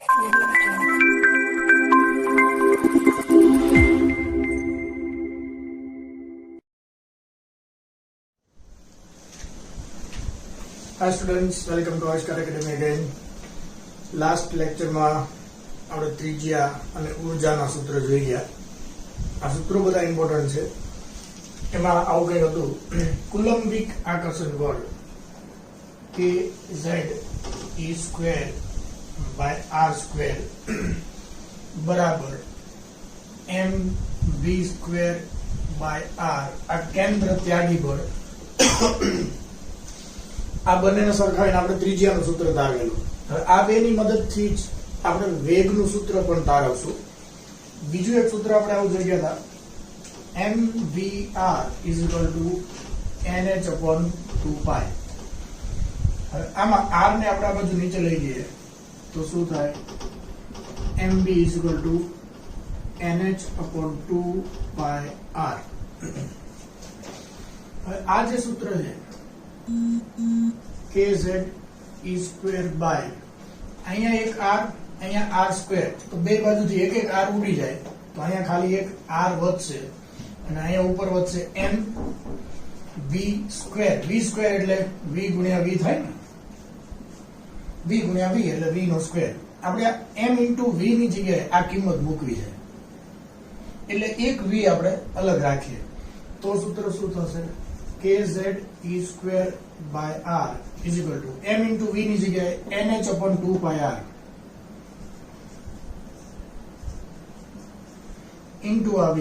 Hi students, welcome to Aviષ્કાર Academy again. Last લેક્ચરમાં આપણે ત્રિજ્યા અને ઉર્જાના સૂત્ર જોઈ ગયા. આ સૂત્રો બધા ઇમ્પોર્ટન્ટ છે. એમાં આવું કંઈક હતું, કુલંબિક આકર્ષણ બળ kz e square by r square બરાબર mv સ્ક્વેર બાય r. આ કેન્દ્ર ત્યાગી બળ. આ બંનેને સરખાવીને આપણે ત્રિજ્યાનું સૂત્ર તારવેલું. હવે આ બેની મદદથી જ આપણે વેગનું સૂત્ર પણ તારવશું. બીજું એક સૂત્ર આપણે આવું જોઈ ગયા હતા, mvr is equal to nh/2π. હવે આમાં r ને આપણે આ બાજુ નીચે લઈ જઈએ તો શું થાય, mv is equal to nh/2πr. હવે આ જે સૂત્ર છે kz e સ્ક્વેર બાય, અહીંયા એક r, અહીંયા r સ્ક્વેર, તો બે બાજુથી એક એક r ઉડી જાય તો અહીંયા ખાલી એક r વધશે અને અહીંયા ઉપર વધશે m v square. v square એટલે v ગુણ્યા v થાય ને, v ગુણ્યા v એટલે v નો સ્ક્વેર. આપણે આ m ઇન્ટુ v ની જગ્યાએ આ કિંમત મૂકવી છે એટલે એક v આપણે અલગ રાખીએ તો સૂત્ર શું થશે, kz e square by r is equal to m into v ની જગ્યાએ nh/2πr into આ v.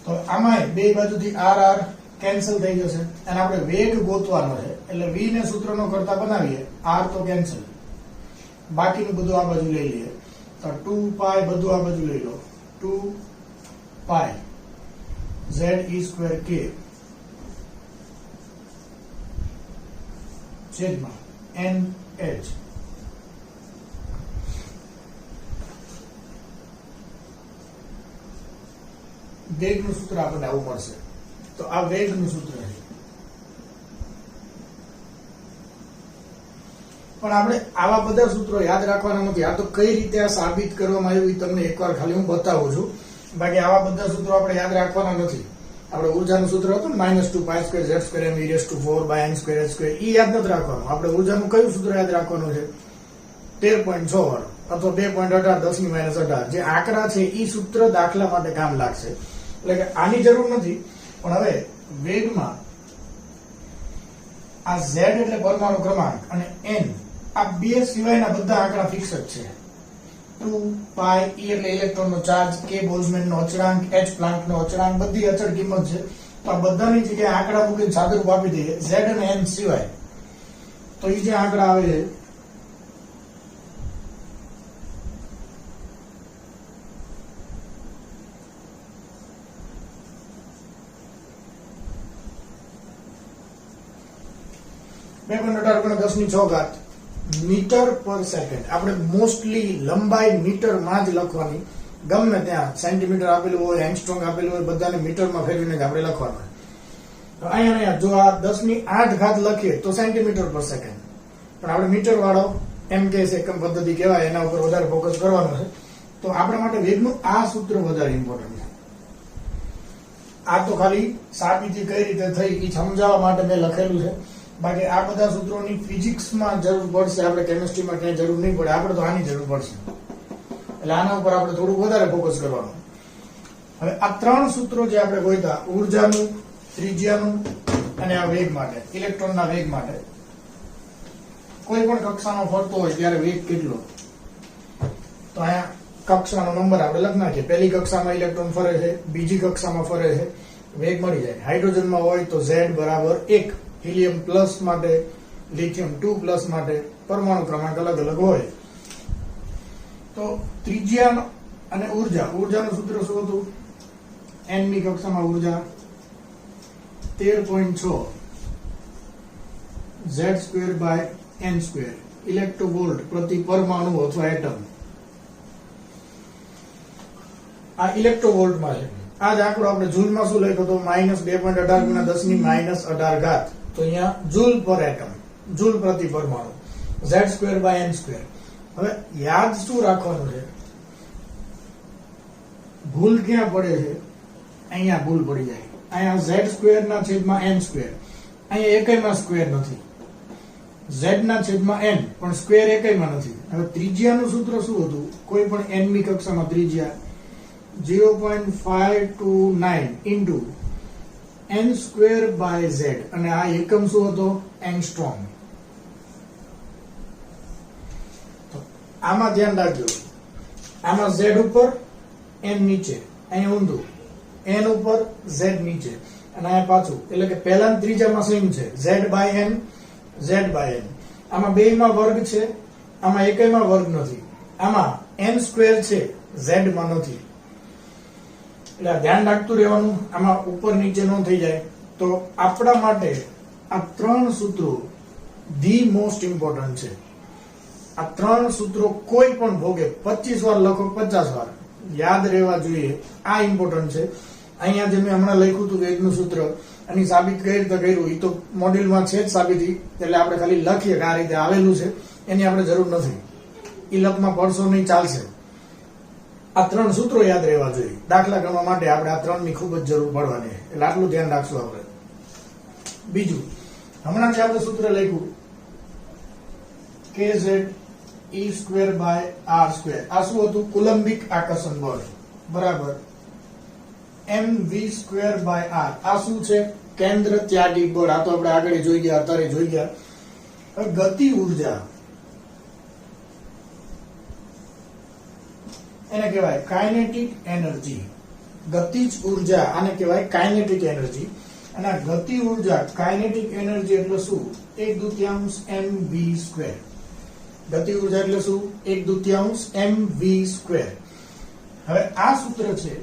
તો આમાં બે બાજુથી r r કેન્સલ થઈ જશે અને આપણે વેગ ગોતવાનો છે એટલે v ને સૂત્રનો કરતા બનાવીએ, r તો કેન્સલ, બાકીનું બધું આ બાજુ લઈ લઈએ તો 2π બધું આ બાજુ લઈ લો, 2π z e સ્ક્વેર k છેદમાં nh. વેગનું સૂત્ર આપણને આવું મળશે. તો આ વેગનું સૂત્ર છે. પણ આપણે આવા બધા સૂત્રો યાદ રાખવાના નથી. આ તો કઈ રીતે આ સાબિત કરવામાં આવ્યું એ તમને એકવાર ખાલી હું બતાવું છું. બાકી આવા બધા સૂત્રો આપણે યાદ રાખવાના નથી. આપણે ઉર્જાનું સૂત્ર હતું ને -2π2z2m e4/n2h2, એ યાદ નથી રાખવાનું. આપણે ઉર્જાનું કયું સૂત્ર યાદ રાખવાનું છે, 13.6 વાળું અથવા 2.18 10 - 18. જે આંકડા છે એ સૂત્ર દાખલા માટે કામ લાગશે. એટલે કે આની જરૂર નથી. પણ હવે વેગમાં આ z એટલે પરમાણુ ક્રમાંક અને n, આ બે સિવાયના બધા આંકડા ફિક્સ જ છે. 2π e એટલે ઇલેક્ટ્રોનનો ચાર્જ, k બોલ્ટ્ઝમેનનો અચળાંક, h પ્લાન્કનો અચળાંક, બધી અચળ કિંમત છે. તો આ બધાની જગ્યાએ આંકડા મૂકીને સાદુરૂપ આપી દઈએ, z અને n સિવાય. તો એ જે આંકડા આવે છે મીટર પર સેકન્ડ. આપણે મોસ્ટલી લંબાઈ મીટરમાં જ લખવાની, ગમે ત્યાં સેન્ટીમીટર આપેલું હોય, એંગસ્ટ્રોમ આપેલું હોય, બધાને મીટરમાં ફેરવીને જ આપણે લખવાનું. તો અહીંયા જો આ 10⁸ લખીએ તો સેન્ટીમીટર પર સેકન્ડ, પણ આપણે મીટર વાળો એમ કે સેકન્ડ પદ્ધતિ કહેવાય, એના ઉપર વધારે ફોકસ કરવાનું છે. તો આપણા માટે વેગનું આ સૂત્ર વધારે ઇમ્પોર્ટન્ટ છે. આ તો ખાલી સાબિતી કઈ રીતે થઈ એ સમજાવવા માટે મેં લખેલું છે. બાકી આ બધા સૂત્રોની ફિઝિક્સમાં જરૂર પડશે, આપણે કેમિસ્ટ્રીમાં ક્યાંય જરૂર નહીં પડે. આપણે તો આની જરૂર પડશે એટલે આના ઉપર આપણે થોડું વધારે ફોકસ કરવાનું. હવે આ ત્રણ સૂત્રો જે આપણે ગોત્યા, ઉર્જાનું, ત્રિજ્યાનું અને આ વેગ માટે, ઇલેક્ટ્રોનના વેગ માટે, કોઈ પણ કક્ષામાં ફરતો હોય ત્યારે વેગ કેટલો, તો અહીંયા કક્ષાનો નંબર આપણે લખી નાખીએ. પહેલી કક્ષામાં ઇલેક્ટ્રોન ફરે છે, બીજી કક્ષામાં ફરે છે, વેગ મળી જાય. હાઇડ્રોજનમાં હોય તો z બરાબર 1, હિલિયમ પ્લસ માટે, લિથિયમ 2+ માટે પરમાણુ ક્રમાંક અલગ અલગ હોય. તો ત્રિજ્યા અને ઉર્જાનું સૂત્ર શું હતું, n ની કક્ષામાં ઉર્જા 13.6 z²/n², ઇલેક્ટ્રોવોલ્ટ પ્રતિ પરમાણુ અથવા એટમ. આ ઇલેક્ટ્રોવોલ્ટમાં છે. આ જ આંકડો આપણે જૂલમાં શું લખ્યો હતો, -2.18 × 10⁸ તો અહીંયા જૂલ પર એટમ, જૂલ પ્રતિ પરમાણુ, z²/n². હવે યાદ શું રાખવાનું છે, ભૂલ ક્યાં પડે છે, અહીંયા ભૂલ પડી જાય. અહીંયા z સ્ક્વેર ના છેદમાં n સ્ક્વેર, અહીંયા એકયમાં સ્ક્વેર નથી, z ના છેદમાં n પણ સ્ક્વેર એકયમાં નથી. હવે ત્રિજ્યાનું સૂત્ર શું હતું, કોઈ પણ n મી કક્ષામાં ત્રિજ્યા 0.529 into n square by z, અને આ એકમ શું હતો, એંગસ્ટ્રોમ. આમાં ધ્યાન રાખજો, આમાં z ઉપર n નીચે, અહીંયા ઊંધું n ઉપર z નીચે, અને અહીંયા પાછું, એટલે કે પહેલા ત્રીજામાં સેમ છે, z by n z by n. આમાં બેયમાં વર્ગ છે, આમાં એકયમાં વર્ગ નથી, આમાં n સ્ક્વેર છે, z માં નથી. એટલે ધ્યાન રાખતું રહેવાનું, આમાં ઉપર નીચે ન થઈ જાય. તો આપણા માટે આ ત્રણ સૂત્રો ધી મોસ્ટ ઇમ્પોર્ટન્ટ છે. આ ત્રણ સૂત્રો કોઈ પણ ભોગે 25 વાર લખો, 50 વાર યાદ રહેવા જોઈએ. આ ઇમ્પોર્ટન્ટ છે. અહીંયા જે મેં હમણાં લખ્યું હતું વેગનું સૂત્ર, એની સાબિત કઈ રીતે કર્યું એ તો મોડ્યુલમાં છે જ સાબિતી, એટલે આપણે ખાલી લખીએ કે આ રીતે આવેલું છે, એની આપણે જરૂર નથી. ઈ લખમાં પડશો નહીં, ચાલશે. આ ત્રણ સૂત્રો યાદ રહેવા જોઈએ. દાખલા ગણવા માટે આપણે આ ત્રણની ખૂબ જ જરૂર પડવાની, એટલે આટલું ધ્યાન રાખશું આપણે. બીજું, હમણાં જે આપણે સૂત્ર લખ્યું kz e square by r square, આ શું હતું, કુલંબિક આકર્ષણ બળ બરાબર mv સ્ક્વેર બાય r. આ શું છે, કેન્દ્ર ત્યાગી બળ. આ તો આપણે આગળ જોઈ ગયા, અત્યારે જોઈ ગયા. ગતિ ઉર્જા એને કહેવાય કાઇનેટિક એનર્જી. ગતિજ ઉર્જા આને કહેવાય કાઇનેટિક એનર્જી. અને આ ગતિ ઉર્જા કાઇનેટિક એનર્જી એટલે શું, 1/2 mv સ્ક્વેર. ગતિ ઉર્જા એટલે શું, 1/2 mv સ્ક્વેર. હવે આ સૂત્ર છે,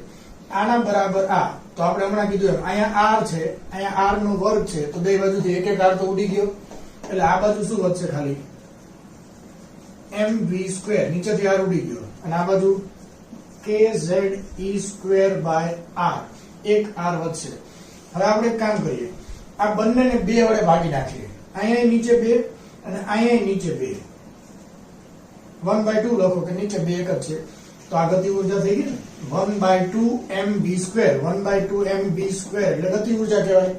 આના બરાબર આ, તો આપણે હમણાં કીધું એમ અહીંયા r છે, અહીંયા r નો વર્ગ છે, તો બે બાજુથી એક એક r તો ઉડી ગયો, એટલે આ બાજુ શું વધશે, ખાલી mv સ્ક્વેર, નીચેથી r ઉડી ગયો, અને આ બાજુ kz e square by r, એક r વધશે. હવે આપણે એક કામ કરીએ, આ બંનેને 2 વડે ભાગી નાખીએ. અહીંયા નીચે 2 અને અહીંયા નીચે 2, 1/2 લખો કે નીચે 2 એક જ છે, તો આ ગતિ ઉર્જા થઈ ગઈ ને, 1/2 mv સ્ક્વેર, 1/2 mv સ્ક્વેર એટલે ગતિ ઉર્જા કહેવાય.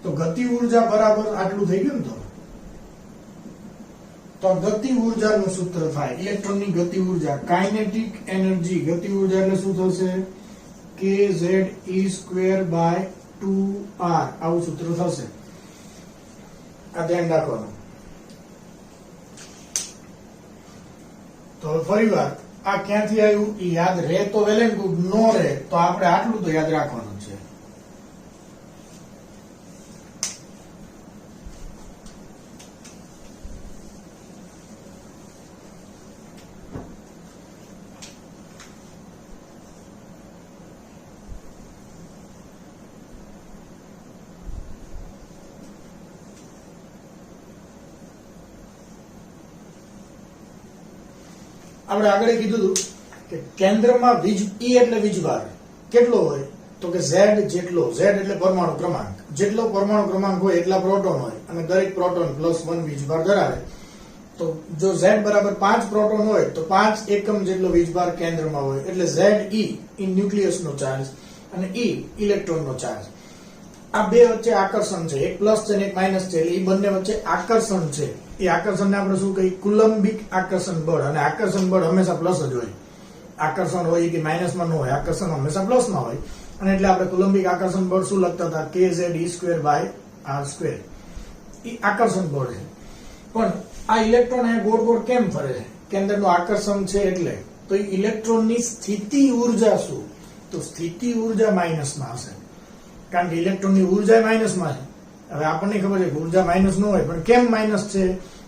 તો ગતિ ઉર્જા બરાબર આટલું થઈ ગયું ને. તો ગતિ ઉર્જાનું સૂત્ર થાય ઇલેક્ટ્રોનની ગતિ ઉર્જા, કાઇનેટિક એનર્જી. ગતિ ઉર્જા એટલે શું થશે, kz e square by 2r, આવું સૂત્ર થશે. આ ધ્યાન રાખવાનું. તો ફરીવાર આ ક્યાંથી આવ્યું એ યાદ રહે તો વેલ એન્ડ ગુડ, નો રહે તો આપણે આટલું તો યાદ રાખવાનું છે. આપણે આગળ કીધું હતું કે કેન્દ્રમાં વીજ E એટલે વીજભાર કેટલો હોય, તો કે Z જેટલો, Z એટલે પરમાણુ ક્રમાંક, જેટલો પરમાણુ ક્રમાંક હોય એટલા પ્રોટોન હોય, અને દરેક પ્રોટોન +1 વીજભાર ધરાવે. તો જો Z બરાબર 5 પ્રોટોન હોય તો 5 એકમ જેટલો વીજભાર કેન્દ્રમાં હોય, એટલે Ze એ ન્યુક્લિયસનો ચાર્જ અને E ઇલેક્ટ્રોનનો ચાર્જ. આ બે વચ્ચે આકર્ષણ છે, એક પ્લસ છે અને એક માઇનસ છે, એટલે એ બંને વચ્ચે આકર્ષણ છે. એ આકર્ષણને આપણે શું કહીએ, કુલંબિક આકર્ષણ બળ. અને આકર્ષણ બળ હંમેશા પ્લસ જ હોય, આકર્ષણ હોય કે માઇનસમાં ન હોય, આકર્ષણ હંમેશા પ્લસમાં હોય. અને એટલે આપણે કુલંબિક આકર્ષણ બળ શું લખતા હતા, kz e square by r square. એ આકર્ષણ બળ છે. પણ આ ઇલેક્ટ્રોન અહીંયા ગોળ ગોળ કેમ ફરે છે, કેન્દ્રનું આકર્ષણ છે એટલે. તો એ ઇલેક્ટ્રોનની સ્થિતિ ઉર્જા શું, તો સ્થિતિ ઉર્જા માઇનસમાં હશે, કારણ કે ઇલેક્ટ્રોનની ઉર્જા માઇનસમાં છે. હવે આપણને ખબર છે કે ઉર્જા માઇનસ ન હોય, પણ કેમ માઇનસ છે,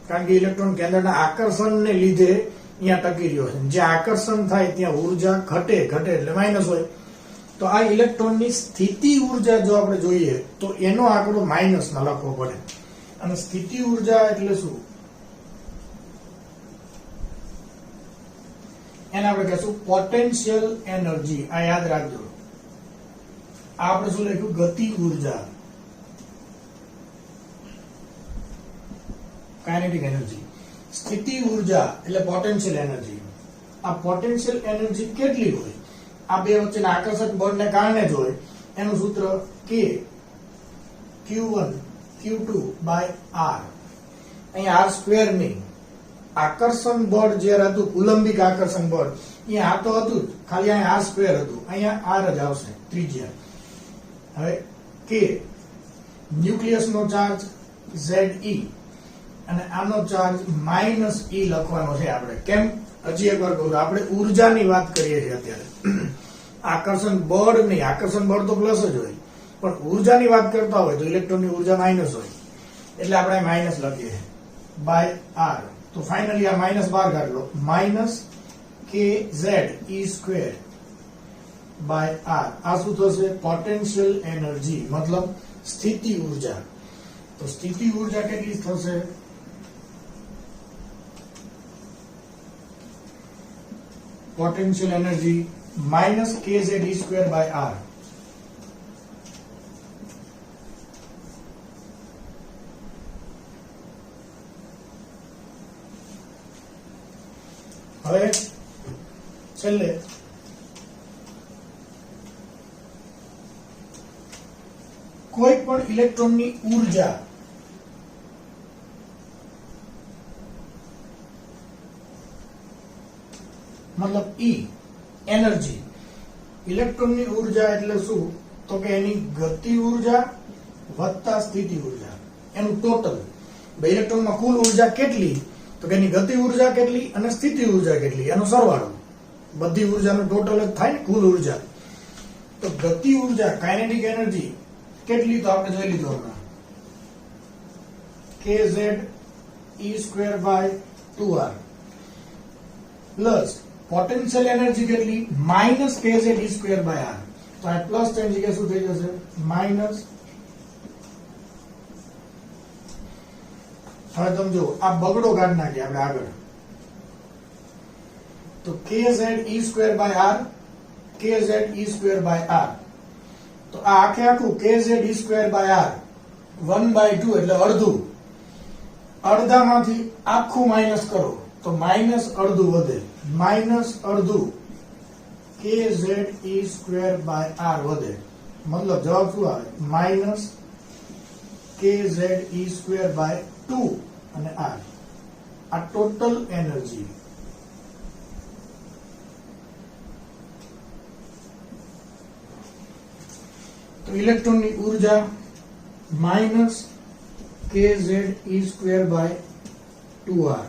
કારણ કે ઇલેક્ટ્રોન કેન્દ્રના આકર્ષણને લીધે અહીંયા ટકી રહ્યો છે. જ્યાં આકર્ષણ થાય ત્યાં ઉર્જા ઘટે એટલે માઇનસ હોય. તો આ ઇલેક્ટ્રોનની સ્થિતિ ઉર્જા જો આપણે જોઈએ તો એનો આંકડો માઇનસમાં લખવો પડે. અને સ્થિતિ ઉર્જા એટલે શું, એને આપણે કહીશું પોટેન્શિયલ એનર્જી. આ યાદ રાખજો. આ આપણે શું લખ્યું, ગતિ ઉર્જા, કાઇનેટિક એનર્જી. સ્થિતિ ઉર્જા એટલે પોટેન્શિયલ એનર્જી. આ પોટેન્શિયલ એનર્જી કેટલી હોય? આ બે વચ્ચેના આકર્ષક બળને કારણે જ હોય. એનું સૂત્ર K Q1 Q2 by R. અહીંયા R સ્ક્વેર નહીં. આકર્ષણ બળ જે હતું કુલંબિક આકર્ષણ બળ અહીંયા આ તો હતું જ, ખાલી અહીંયા R સ્ક્વેર હતું, અહીંયા R જ આવશે ત્રિજ્યા. હવે K ન્યુક્લિયસનો ચાર્જ Ze અને આનો ચાર્જ -E લખવાનો છે આપણે. કેમ? હજી એકવાર કહું, આપણે ઉર્જાની વાત કરીએ છીએ અત્યારે. આકર્ષણ બળ નહીં, આકર્ષણ બળ તો પ્લસ જ હોય, પણ ઉર્જાની વાત કરતા હોય તો ઇલેક્ટ્રોનની ઉર્જા માઇનસ હોય, એટલે આપણે માઇનસ લખીએ બાય R. તો ફાઇનલી આ માઇનસ બહાર કાઢ લો, -KZe² બાય R. આ શું થશે? પોટેન્શિયલ એનર્જી, મતલબ સ્થિતિ ઉર્જા. તો સ્થિતિ ઉર્જા કેટલી થશે? Potential energy -KZe² by R. હવે છેલ્લે કોઈ પણ ઇલેક્ટ્રોનની ઉર્જા મતલબ E એનર્જી. ઇલેક્ટ્રોનની ઉર્જા એટલે શું? તો કે એની ગતિ ઉર્જા વત્તા સ્થિતિ ઉર્જા, એનું ટોટલ. ઇલેક્ટ્રોનમાં કુલ ઉર્જા કેટલી? તો કે એની ગતિ ઉર્જા કેટલી અને સ્થિતિ ઉર્જા કેટલી, એનો સરવાળો. બધી ઉર્જાનું ટોટલ જ થાય ને કુલ ઉર્જા. તો ગતિ ઉર્જા કાઇનેટિક એનર્જી કેટલી? તો આપણે જોઈ લીધું હમણાં, KZe² by 2R plus potential energy કેટલી? -KZe² by R. તો આ પ્લસ ની જગ્યાએ શું થઈ જશે? માઇનસ. હવે તમે જો આ બગડો કાઢી નાખીએ આપણે આગળ. તો KZe² by R, KZe² by R. તો આ આખે આખું KZe² by R 1/2 એટલે અડધું. અડધામાંથી આખું માઇનસ કરો તો માઇનસ અડધું વધે. માઇનસ અડધું KZe² by R વધે. મતલબ જવાબ શું આવે? -KZe² by 2 અને R. આ ટોટલ એનર્જી. તો ઇલેક્ટ્રોનની ઉર્જા -KZe² by 2R.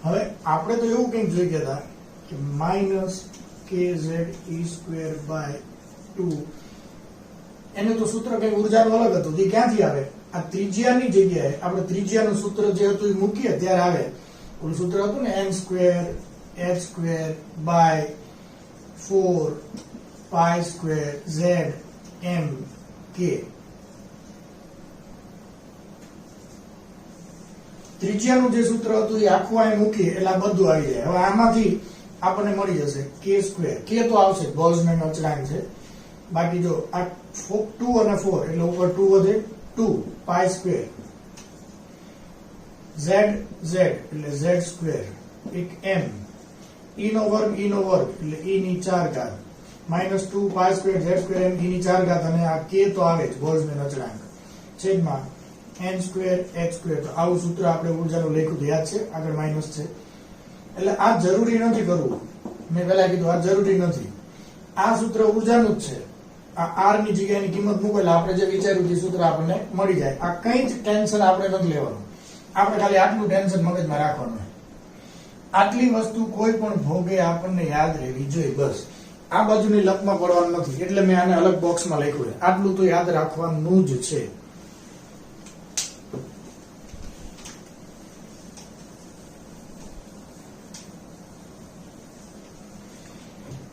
હવે આપણે તો એવું કંઈક જોઈ ગયા હતા કે -KZe² by 2 એનું તો સૂત્ર કઈ ઉર્જાનું અલગ હતું. જે ક્યાંથી આવે? આ ત્રિજ્યાની જગ્યાએ આપણે ત્રિજ્યાનું સૂત્ર જે હતું એ મૂકીએ ત્યારે આવે. ઓલું સૂત્ર હતું ને n² h² by 4 π² z m k. ત્રિજ્યાનું જે સૂત્ર હતું એ આખું અહીં મૂકીએ એટલે આ બધું આવી જાય. હવે આમાંથી આપણને મળી જશે k². k તો આવશે, બોલ્ટ્ઝમેન અચળાંક છે. બાકી જો આ 2 અને 4 એટલે ઉપર 2 વધે, 2 π² z એટલે z², એક m, e નો વર્ગ એટલે e ની 4 ઘાત, -2 π² z² m e ની 4 ઘાત, અને આ k તો આવે જ, બોલ્ટ્ઝમેન અચળાંક, છેદમાં n² h². તો આવું સૂત્ર આપણે ઉર્જાનું લખ્યું યાદ છે, આગળ માઇનસ છે. એટલે આ જરૂરી નથી કરવું. મેં પહેલા કીધું આ જરૂરી નથી. આ સૂત્ર ઉર્જાનું જ છે. આ r ની જગ્યાની કિંમત મૂકો એટલે આપણે જે વિચાર્યું એ સૂત્ર આપણને મળી જાય. આ કઈ જ ટેન્શન આપણે નથી લેવાનું. આપણે ખાલી આટલું ટેન્શન મગજમાં રાખવાનું. આટલી વસ્તુ કોઈ પણ ભોગે આપણને યાદ રહેવી જોઈએ, બસ. આ બાજુની લપમાં પડવાનું નથી. એટલે મેં આને અલગ બોક્સમાં લખ્યું. આટલું તો યાદ રાખવાનું જ છે.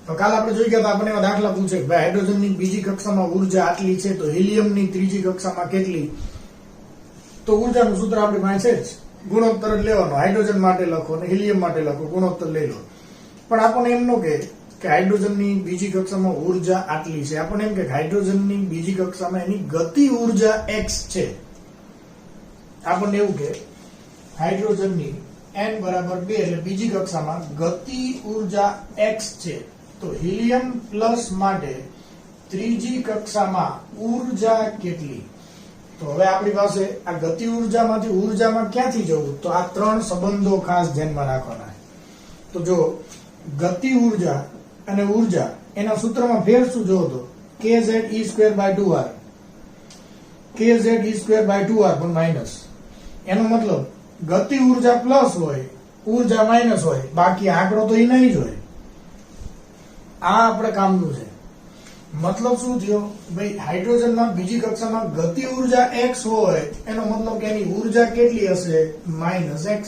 તો કાલ આપણે જોઈ ગયા આપણે એવા દાખલા પૂછે કે હાઇડ્રોજનની બીજી કક્ષામાં ઉર્જા આટલી છે તો હિલિયમની ત્રીજી કક્ષામાં કેટલી? તો ઉર્જાનું સૂત્ર આપણી પાસે જ, ગુણોત્તર જ લેવાનો. હાઇડ્રોજન માટે લખો અને હિલિયમ માટે લખો, ગુણોત્તર લઈ લો. પણ આપણને એમ ન કે હાઇડ્રોજનની બીજી કક્ષામાં ઉર્જા આટલી છે. આપણને એમ કે હાઇડ્રોજનની બીજી કક્ષામાં એની ગતિ ઉર્જા x છે. આપણને એવું કે હાઇડ્રોજનની n બરાબર 2 એટલે બીજી કક્ષામાં ગતિ ઉર્જા x છે, તો હિલિયમ પ્લસ માટે ત્રીજી કક્ષામાં ઉર્જા કેટલી? તો હવે આપણી પાસે આ ગતિ ઉર્જામાંથી ઉર્જામાં ક્યાંથી જવું? તો આ ત્રણ સંબંધો ખાસ ધ્યાનમાં રાખવાના. તો જો ગતિ ઉર્જા અને ઉર્જા એના સૂત્રમાં ફેર શું જોવો તો kze²/2r kze²/2r પણ માઈનસ. એનો મતલબ ગતિ ઉર્જા પ્લસ હોય, ઉર્જા માઈનસ હોય, બાકી આંકડો તો એ નહીં જ હોય. આ આપણે કામનું છે. મતલબ શું થયો ભાઈ, હાઇડ્રોજનમાં બીજી કક્ષામાં ગતિ ઉર્જા x હોય એનો મતલબ કે એની ઉર્જા કેટલી હશે? -x.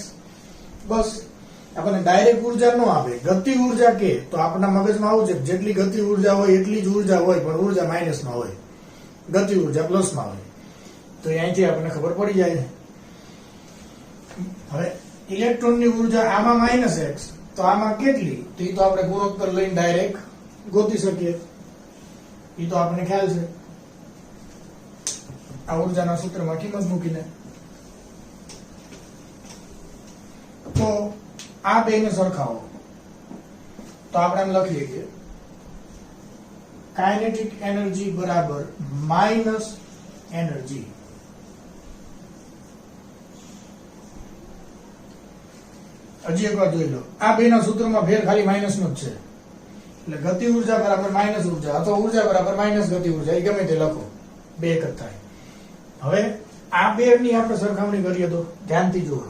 બસ. આપણને ડાયરેક્ટ ઉર્જા ન આપે, ગતિ ઉર્જા કે તો આપણા મગજમાં આવું છે જેટલી ગતિ ઉર્જા હોય એટલી જ ઉર્જા હોય, પણ ઉર્જા માઇનસમાં હોય, ગતિ ઉર્જા પ્લસમાં હોય. તો અહીંથી આપણને ખબર પડી જાય. હવે ઇલેક્ટ્રોનની ઉર્જા આમાં -x, તો આમાં કેટલી? તો એ તો આપણે ગુણોત્તર લઈને ડાયરેક્ટ ગોતી શકીએ. એ તો આપણને ખ્યાલ છે આ ઉર્જાના સૂત્રમાં કિંમત મૂકીને. તો આ બેને સરખાવો તો આપણે એમ લખીએ કે કાઇનેટિક એનર્જી બરાબર માઇનસ એનર્જી. હજી એક વાર જોઈ લો, આ બેના સૂત્રમાં ફેર ખાલી માઇનસ નો જ છે. એટલે ગતિ ઉર્જા બરાબર માઇનસ ઉર્જા અથવા ઉર્જા બરાબર માઇનસ ગતિ ઉર્જા, એ ગમે તે લખો, બે એક જ થાય. હવે આ બે ની આપણે સરખામણી કરીએ તો ધ્યાનથી જુઓ.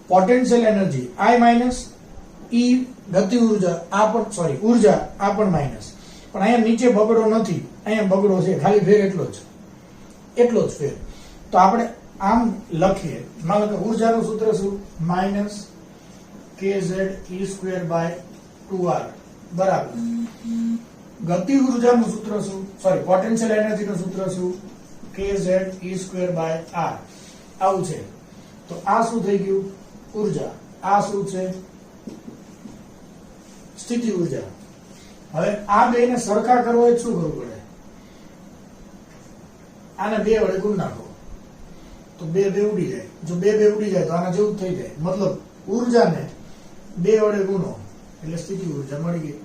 પોટેન્શિયલ એનર્જી I માઇનસ, ઈ ગતિ ઉર્જા આ પણ સોરી ઉર્જા આ પણ માઇનસ, પણ અહીંયા નીચે બગડો નથી, અહીંયા બગડો છે, ખાલી ફેર એટલો જ ફેર. તો આપણે આમ લખીએ, માનો કે ઉર્જાનું સૂત્ર શું? માઇનસ kze²/2r બરાબર ગતિ ઉર્જાનું સૂત્ર શું? સોરી પોટેન્શિયલ એનર્જીનું સૂત્ર શું? kze²/r. આવું છે. તો આ શું થઈ ગયું? ઉર્જા. આ શું છે? સ્થિતિ ઉર્જા. હવે આ બેને સરખા કરવો હોય શું કરવું પડે? આને 2 વડે ગુણ નાખો તો 2 ઉડી જાય. જો 2 ઉડી જાય તો આના જેવું જ થઈ જાય. મતલબ ઉર્જાને 2 વડે ગુણો એટલે સ્થિતિ ઉર્જા મળી ગઈ.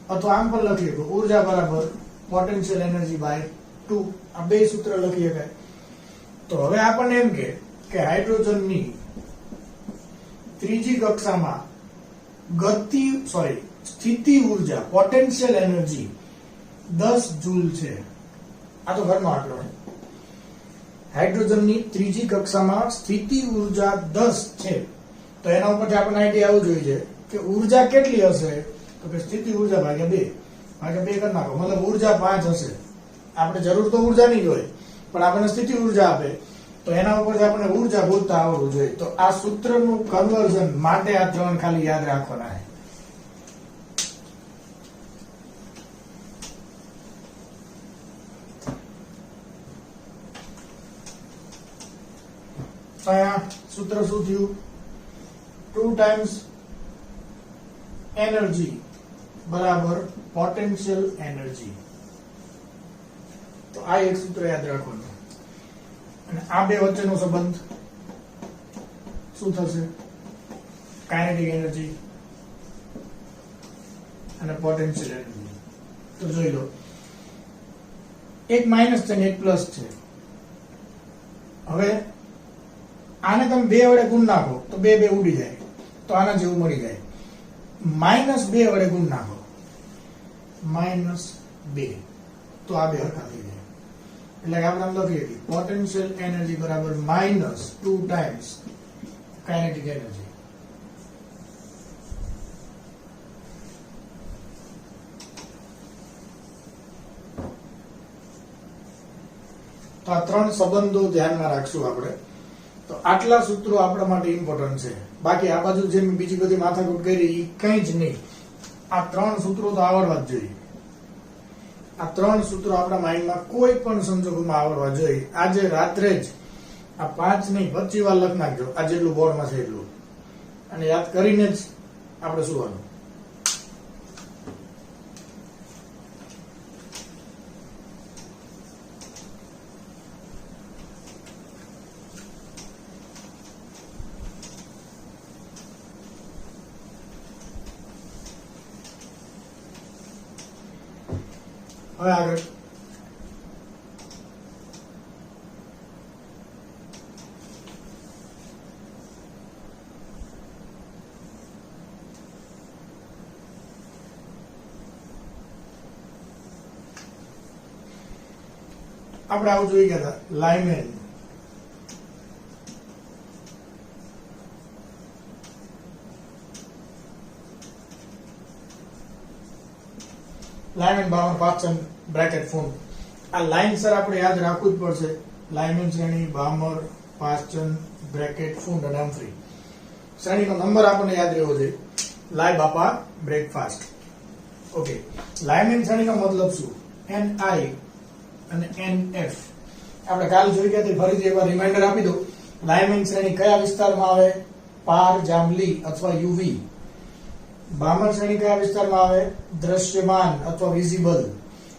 અથવા આમ પણ લખીએ તો ઉર્જા બરાબર પોટેન્શિયલ એનર્જી બાય 2. આ બે સૂત્ર લખી શકાય. તો હવે આપણને એમ કે હાઇડ્રોજનની ત્રીજી કક્ષામાં સ્થિતિ ઉર્જા પોટેન્શિયલ એનર્જી 10 જૂલ છે. આ તો ઘરનો આંકડો છે. હાઇડ્રોજનની ત્રીજી કક્ષામાં સ્થિતિ ઉર્જા 10 છે. તો એના ઉપરથી આપણને આઈડિયા આવવું જોઈએ કે ઉર્જા કેટલી હશે? તો કે સ્થિતિ ઉર્જા ભાગ્યા 2 કરી નાખો. મતલબ ઉર્જા 5 હશે. આપણે જરૂર તો ઉર્જાની જ હોય, પણ આપણને સ્થિતિ ઉર્જા આપે તો એના ઉપરથી આપણને ઉર્જા ગોતતા આવડવું જોઈએ. તો આ સૂત્રનું કન્વર્ઝન માટે આ 3 ખાલી યાદ રાખવાના છે. તો અહીંયા સૂત્ર શું થયું? 2 ટાઈમ્સ એનર્જી બરાબર પોટેન્શિયલ એનર્જી. તો આ એક સૂત્ર યાદ રાખવાનું. અને આ બે વચ્ચેનો સંબંધ શું થશે? કાઇનેટિક એનર્જી અને પોટેન્શિયલ એનર્જી. તો જોઈ લો, એક માઇનસ છે ને એક પ્લસ છે. હવે આને તમે 2 વડે ગુણ નાખો તો 2 ઉડી જાય, તો આના જેવું મળી જાય. -2 વડે ગુણ નાખો, -2, તો આ બે હરખા થઈ જાય. એટલે આપણે આમ લખીએ કે પોટેન્શિયલ એનર્જી બરાબર -2 ટાઈમ્સ કાઇનેટિક એનર્જી. તો આ 3 સંબંધો ધ્યાનમાં રાખશું આપણે. તો આટલા સૂત્રો આપણા માટે ઇમ્પોર્ટન્ટ છે. બાકી આ બાજુ જે બીજી બધી માથાકૂટ કરી એ કઈ જ નહીં. આ 3 સૂત્રો તો આવડવા જ જોઈએ. આ 3 સૂત્રો આપણા માઇન્ડમાં કોઈ પણ સંજોગોમાં આવડવા જોઈએ. આજે રાત્રે જ આ 5 નહીં 25 વાર લખ નાખજો, આ જેટલું બોર્ડમાં છે એટલું, અને યાદ કરીને જ આપણે સુવાનું. હવે આગળ આપણે આવું જોઈ ગયા હતા લાઇમેન બામર પાચન બ્રેકેટ ફોન આ લાઈન સર આપણે યાદ રાખવું જ પડશે લાઇમેન શ્રેણી બામર પાચન બ્રેકેટ ફૂડ અને હમ્ફ્રી શ્રેણીનો નંબર આપણને યાદ રહેવો જોઈએ લાઈ બાપા બ્રેકફાસ્ટ ઓકે લાઇમેન શ્રેણીનો મતલબ શું NI અને NF આપણે કાલ જોઈ ગયા હતી ફરીથી એકવાર રિમાઇન્ડર આપી દો લાઇમેન શ્રેણી કયા વિસ્તારમાં આવે પાર જાંબલી અથવા યુવી બામર શ્રેણી કયા વિસ્તારમાં આવે દ્રશ્યમાન અથવા વિઝિબલ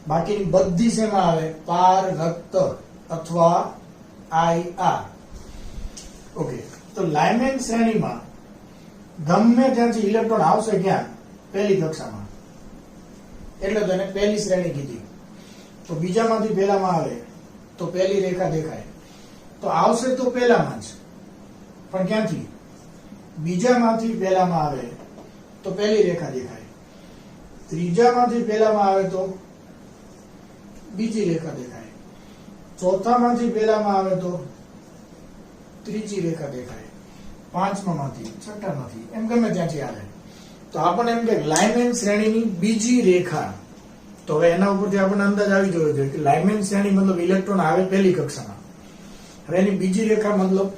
બાકીની બધી શેમાં આવે પાર રક્ત અથવા IR ઓકે તો લાઇમેન શ્રેણીમાં ગમે ત્યાંથી ઇલેક્ટ્રોન આવશે ક્યાં પહેલી કક્ષામાં એટલે તો એને પહેલી શ્રેણી કીધી તો બીજામાંથી પહેલામાં આવે તો પહેલી રેખા દેખાય તો આવશે તો પહેલામાં જ પણ ક્યાંથી બીજામાંથી પહેલામાં આવે તો પહેલી રેખા દેખાય ત્રીજામાંથી પહેલામાં આવે તો બીજી રેખા દેખાય ચોથામાંથી પહેલામાં આવે તો ત્રીજી રેખા દેખાય પાંચમામાંથી છઠ્ઠામાંથી એમ ગમે ત્યાંથી આવે તો આપણને એમ કે લાઇમેન શ્રેણીની બીજી રેખા તો હવે એના ઉપરથી આપણને અંદાજ આવી જવો જોઈએ કે લાઇમેન શ્રેણી મતલબ ઇલેક્ટ્રોન આવે પહેલી કક્ષામાં હવે એની બીજી રેખા મતલબ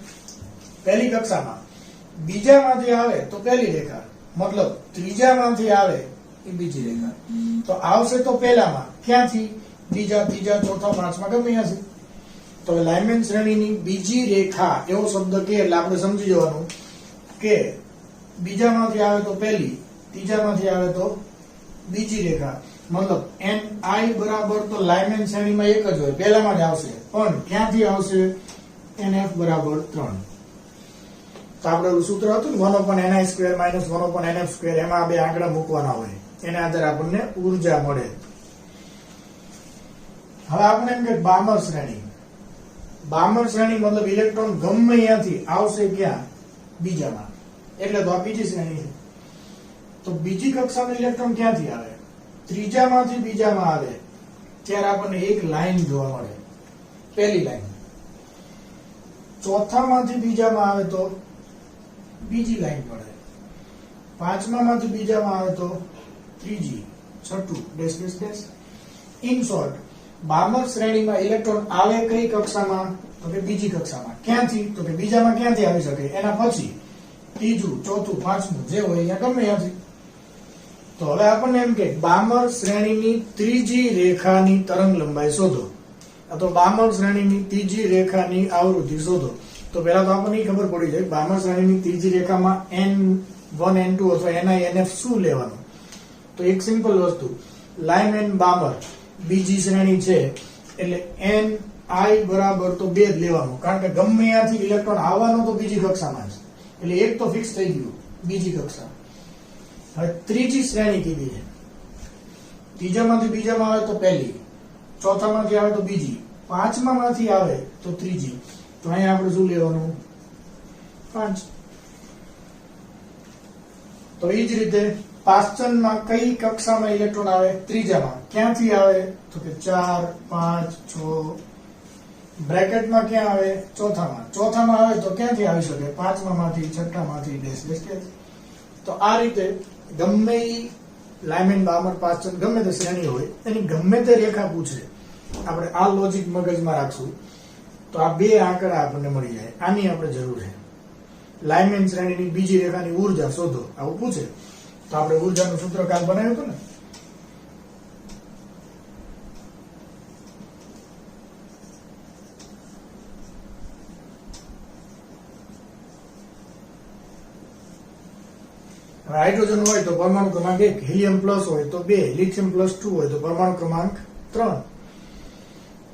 પહેલી કક્ષામાં બીજામાંથી આવે તો પહેલી રેખા મતલબ ત્રીજામાંથી આવે એ બીજી રેખા તો આવશે તો પહેલામાં ક્યાંથી બીજા ત્રીજા ચોથા પાંચમા ગમે ત્યાંથી તો લાઇમેન શ્રેણીની બીજી રેખા એવો શબ્દ કે એટલે આપણે સમજી જવાનું કે બીજામાંથી આવે તો પહેલી ત્રીજામાંથી આવે તો બીજી રેખા મતલબ NI બરાબર તો લાઇમેન શ્રેણીમાં એક જ હોય પહેલામાં જ આવશે પણ ક્યાંથી આવશે NF બરાબર 3 તો આપણે સૂત્ર હતું ને 1/ni square minus 1/nf square એમાં બે આંકડા મૂકવાના હોય એના આધારે આપણને ઉર્જા મળે હવે આપણે એમ કે બામર શ્રેણી મતલબ ઇલેક્ટ્રોન ગમે ત્યાંથી આવશે ક્યાં બીજામાં એટલે તો આ બીજી શ્રેણી છે તો બીજી કક્ષાનો ઇલેક્ટ્રોન ક્યાંથી આવે ત્રીજામાંથી બીજામાં આવે ત્યારે આપણને એક લાઈન જોવા મળે પહેલી લાઈન ચોથામાંથી બીજામાં આવે તો બીજી લાઈન મળે પાંચમામાંથી બીજામાં આવે તો ત્રીજી છઠ્ઠું dash dash dash in short બામર શ્રેણીમાં ઇલેક્ટ્રોન આવે કઈ કક્ષામાં તો કે બીજી કક્ષામાં ક્યાંથી તો કે બીજામાં ક્યાંથી આવી શકે એના પછી ત્રીજું ચોથું પાંચમું જે હોય અહીંયા ગમે ત્યાંથી તો હવે આપણને એમ કે બામર શ્રેણીની ત્રીજી રેખાની તરંગ લંબાઈ શોધો અથવા બામર શ્રેણીની ત્રીજી રેખાની આવૃત્તિ શોધો તો પહેલા તો આપણને ખબર પડી જાય બામર શ્રેણીની ત્રીજી રેખામાં N1 N2 અથવા NI NF શું લેવાનું તો એક સિમ્પલ વસ્તુ લાઇમેન બામર બીજી શ્રેણી છે એટલે NI બરાબર તો 2 જ લેવાનું કારણ કે ગમે ત્યાંથી ઇલેક્ટ્રોન આવવાનો તો બીજી કક્ષામાં છે એટલે એક તો ફિક્સ થઈ ગયું બીજી કક્ષા હવે ત્રીજી શ્રેણી કીધી છે ત્રીજામાંથી બીજામાં આવે તો પહેલી ચોથામાંથી આવે તો બીજી પાંચમામાંથી આવે તો ત્રીજી તો અહીંયા આપણે શું લેવાનું 5 તો એ જ રીતે પાશ્ચનમાં કઈ કક્ષામાં ઇલેક્ટ્રોન આવે ત્રીજામાં ક્યાંથી આવે તો કે 4 5 6 બ્રેકેટમાં ક્યાં આવે ચોથામાં આવે તો ક્યાંથી આવી શકે પાંચમામાંથી છઠ્ઠામાંથી ડેશ ડેશ ડેશ તો આ રીતે ગમે લાઇમેન બામર પાશ્ચન ગમે તે શ્રેણી હોય એની ગમે તે રેખા પૂછે આપણે આ લોજિક મગજમાં રાખશું તો આ બે આંકડા આપણને મળી જાય આની આપણે જરૂર છે લાઇમેન શ્રેણીની બીજી રેખાની ઉર્જા શોધો આવું પૂછે તો આપણે ઉર્જાનું સૂત્ર કાલ બનાવ્યું હતું ને હાઇડ્રોજન હોય તો પરમાણુ ક્રમાંક 1 હિલિયમ પ્લસ હોય તો 2 લિથિયમ પ્લસ 2 હોય તો પરમાણુ ક્રમાંક 3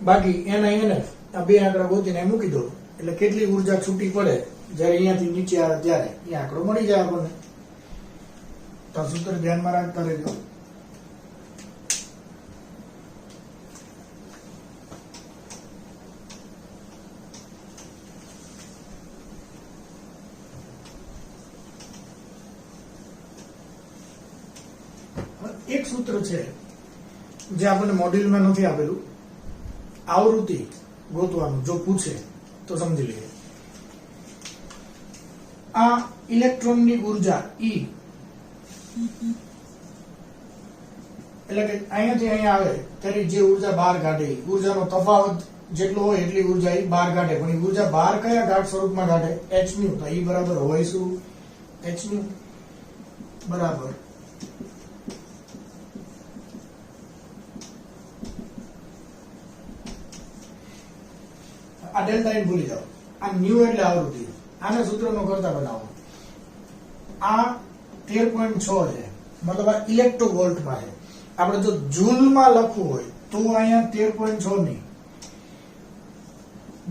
બાકી NiNF આ બે આંકડા ગોતીને મૂકી દો એટલે કેટલી ઉર્જા છૂટી પડે જ્યારે અહીંયાથી નીચે આવે ત્યારે એ આંકડો મળી જાય આપણને તો સૂત્ર ધ્યાનમાં રાખતા રહેજો સૂત્ર છે જે આપણને મોડ્યુલમાં નથી આપેલું, આવૃત્તિ ગોતવાનું જો પૂછે તો સમજી લઈએ. આ ઇલેક્ટ્રોનની ઉર્જા E એટલે કે અહીંયાથી અહીંયા આવે ત્યારે જે ઉર્જા બહાર કાઢે, ઉર્જાનો તફાવત જેટલો હોય એટલી ઉર્જા એ બહાર કાઢે, પણ એ ઉર્જા બહાર કયા ગાઢ સ્વરૂપમાં કાઢે? h new. તો E બરાબર હોય શું? h ન્યુ બરાબર આ ડેલ્ટા એન ભૂલી જાઓ. આ ન્યુ એટલે આવૃત્તિ. આને સૂત્રનો કરતા બનાવો. આ 13.6 છે, મતલબ આ ઇલેક્ટ્રોવોલ્ટમાં છે. આપણે જો જૂલમાં લખવું હોય તો અહીંયા 13.6 ની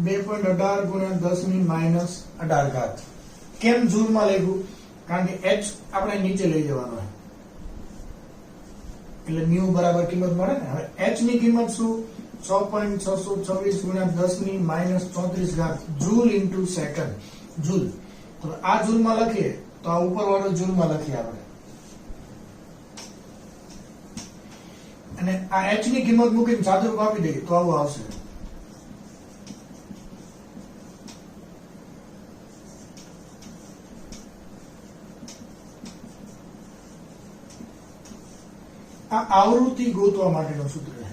2.18 ગુણ્યા 10 ની -18 ઘાત. કેમ જૂલમાં લખ્યું? કારણ કે h આપણે નીચે લઈ જવાનો છે એટલે મ્યુ બરાબર કિંમત મળે ને. હવે h ની કિંમત શું? 6.626 ગુણ્યા 10 ની -34 ઘાત જૂલ ઇન્ટુ સેકન્ડ. જૂલ. તો આ જૂલમાં લખીએ તો આ ઉપરવાળો જૂલમાં લખીએ આપણે, અને આ h ની કિંમત મૂકીને સાદુરૂપ આપી દઈએ તો આવું આવશે. આ આવૃત્તિ ગોતવા માટેનું સૂત્ર છે,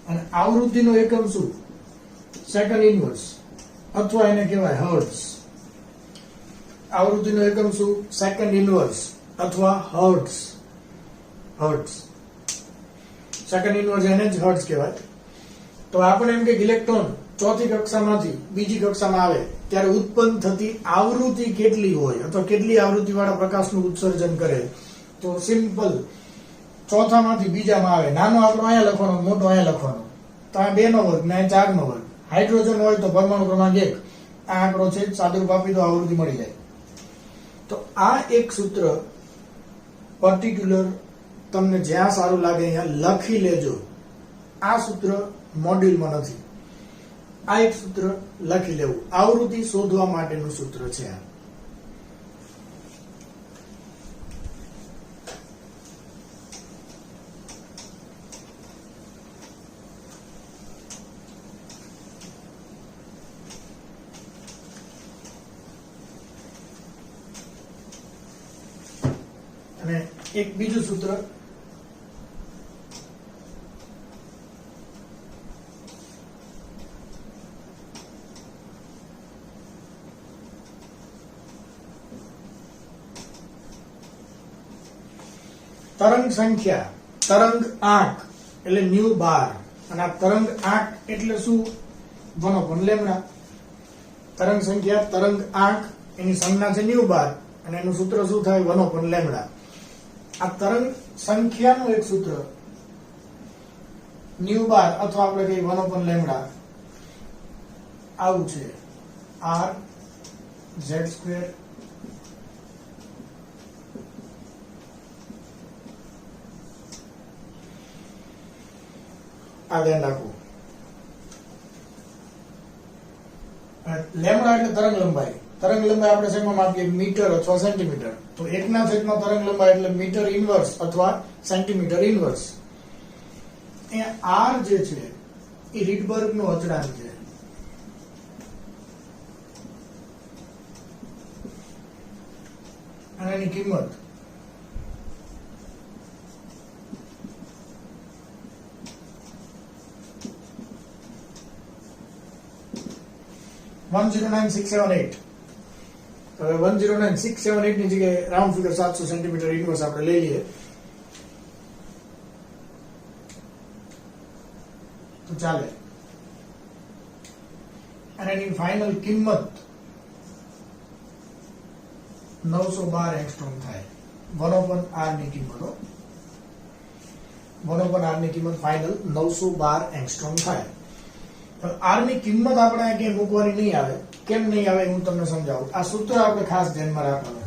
અને આવૃત્તિનો એકમ શું? સેકન્ડ ઇન્વર્સ અથવા એને કહેવાય હર્ટ્ઝ. આવૃત્તિનો એકમ શું? સેકન્ડ ઇન્વર્સ અથવા હર્ટ્ઝ. હર્ટ્ઝ સેકન્ડ ઇન્વર્સ એને જ હર્ટ્ઝ કહેવાય. તો આપણે એમ કે ઇલેક્ટ્રોન ચોથી કક્ષામાંથી બીજી કક્ષામાં આવે ત્યારે ઉત્પન્ન થતી આવૃત્તિ કેટલી હોય અથવા કેટલી આવૃત્તિ વાળા પ્રકાશનું ઉત્સર્જન કરે? તો સિમ્પલ, ચોથામાંથી બીજામાં આવે. નાનો આંકડો અહીંયા લખવાનો, મોટો અહીંયા લખવાનો. તો આ 2 નો વર્ગ ને 4 નો વર્ગ. હાઇડ્રોજન હોય તો પરમાણુ ક્રમાંક 1. આ આંકડો છે, સાદુરૂપ આપી દો આવૃત્તિ મળી જાય. તો આ એક સૂત્ર પર્ટિક્યુલર તમને જ્યાં સારું લાગે અહીંયા લખી લેજો. આ સૂત્ર મોડ્યુલમાં નથી, આ એક સૂત્ર લખી લેવું. આવૃત્તિ શોધવા માટેનું સૂત્ર છે આ. અને એક બીજું સૂત્ર, તરંગ સંખ્યા, તરંગ આંક એટલે ન્યુ બાર. અને આ તરંગ આંક એટલે શું? 1/λ. તરંગ સંખ્યા, તરંગ આંક એની સંજ્ઞા છે ન્યુ બાર, અને એનું સૂત્ર શું થાય? 1/λ. આ તરંગ સંખ્યાનું એક સૂત્ર ન્યુ બાર અથવા આપણે કહીએ 1/λ આવું છે. r z² આ ધ્યાન રાખવું. લેમ્ડા એટલે તરંગ લંબાઈ. તરંગ લંબાઈ આપણે શેમાં માપીએ? મીટર અથવા સેન્ટીમીટર. તો 1/માં તરંગ લંબાઈ એટલે મીટર ઇનવર્સ અથવા સેન્ટીમીટર ઇનવર્સ. અહીંયા r જે છે એ રીડબર્ગનો અચળાંક છે. અને એની કિંમત 109678. હવે 109678 ની જગ્યાએ રાઉન્ડ ફિગર 700 સેન્ટીમીટર ઇનવર્સ આપણે લઈ લઈએ તો ચાલે. અને એની ફાઇનલ કિંમત 912 એંગસ્ટ્રોમ થાય. 1/r ની કિંમત 1/r ની કિંમત ફાઇનલ 912 એંગસ્ટ્રોમ થાય. આર ની કિંમત આપણે ક્યાંય મૂકવાની નહીં આવે. કેમ નહીં આવે હું તમને સમજાવું. આ સૂત્ર આપણે ખાસ ધ્યાનમાં રાખવાનું.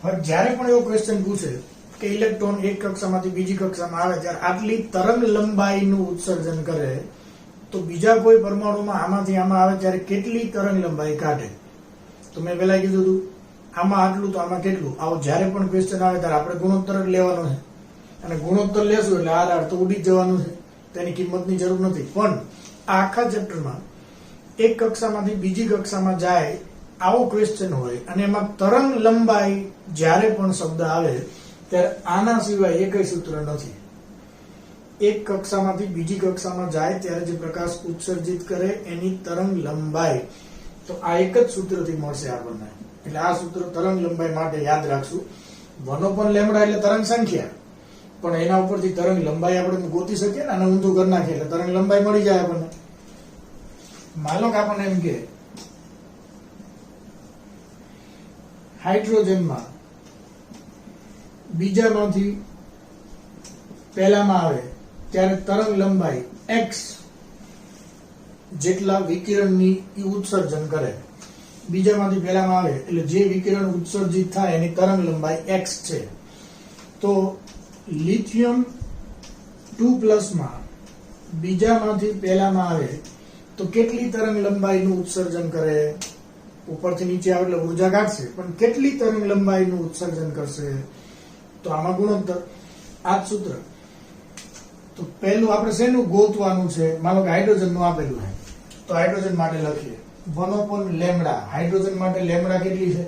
હવે જ્યારે પણ એવો ક્વેશ્ચન પૂછે કે ઇલેક્ટ્રોન એક કક્ષામાંથી બીજી કક્ષામાં આવે ત્યારે આટલી તરંગ લંબાઈનું ઉત્સર્જન કરે તો બીજા કોઈ પરમાણુમાં આમાંથી આમાં આવે ત્યારે કેટલી તરંગ લંબાઈ કાઢે? તો મેં પહેલા કીધું હતું આમાં આટલું તો આમાં કેટલું, આવો જ્યારે પણ ક્વેશ્ચન આવે ત્યારે આપણે ગુણોત્તર જ લેવાનો છે, અને ગુણોત્તર લેશું એટલે આર તો ઉડી જ જવાનું છે, તેની કિંમતની જરૂર નથી. પણ આ આખા ચેપ્ટરમાં એક કક્ષામાંથી બીજી કક્ષામાં જાય આવો ક્વેશ્ચન હોય અને એમાં તરંગ લંબાઈ જ્યારે પણ શબ્દ આવે ત્યારે આના સિવાય એકય સૂત્ર નથી. એક કક્ષામાંથી બીજી કક્ષામાં જાય ત્યારે જે પ્રકાશ ઉત્સર્જિત કરે એની તરંગ લંબાઈ, તો આ એક જ સૂત્રથી મળશે આપણને. એટલે આ સૂત્ર તરંગ લંબાઈ માટે યાદ રાખશું. 1/λ એટલે તરંગ સંખ્યા, પણ એના ઉપરથી તરંગ લંબાઈ આપણે ગોતી શકીએ ને, અને ઊંધું કરી નાખીએ એટલે તરંગ લંબાઈ મળી જાય આપણને. માનો કે આપણને એમ કે હાઇડ્રોજનમાં બીજામાંથી પહેલામાં આવે ત્યારે તરંગ લંબાઈ x જેટલા વિકિરણની ઉત્સર્જન કરે. બીજામાંથી પહેલામાં આવે એટલે જે વિકિરણ ઉત્સર્જિત થાય એની તરંગ લંબાઈ x છે. તો લિથિયમ 2+ માં બીજામાંથી પહેલામાં આવે તો કેટલી તરંગ લંબાઈનું ઉત્સર્જન કરે? ઉપરથી નીચે આવે એટલે ઉર્જા કાઢશે, પણ કેટલી તરંગ લંબાઈનું ઉત્સર્જન કરશે? તો આમાં ગુણોત્તર, આ જ સૂત્ર. તો પહેલું આપણે શેનું ગોતવાનું છે? માનો કે હાઇડ્રોજન નું આપેલું છે, તો હાઇડ્રોજન માટે લખીએ 1/λ. હાઇડ્રોજન માટે લેમ્ડા કેટલી છે?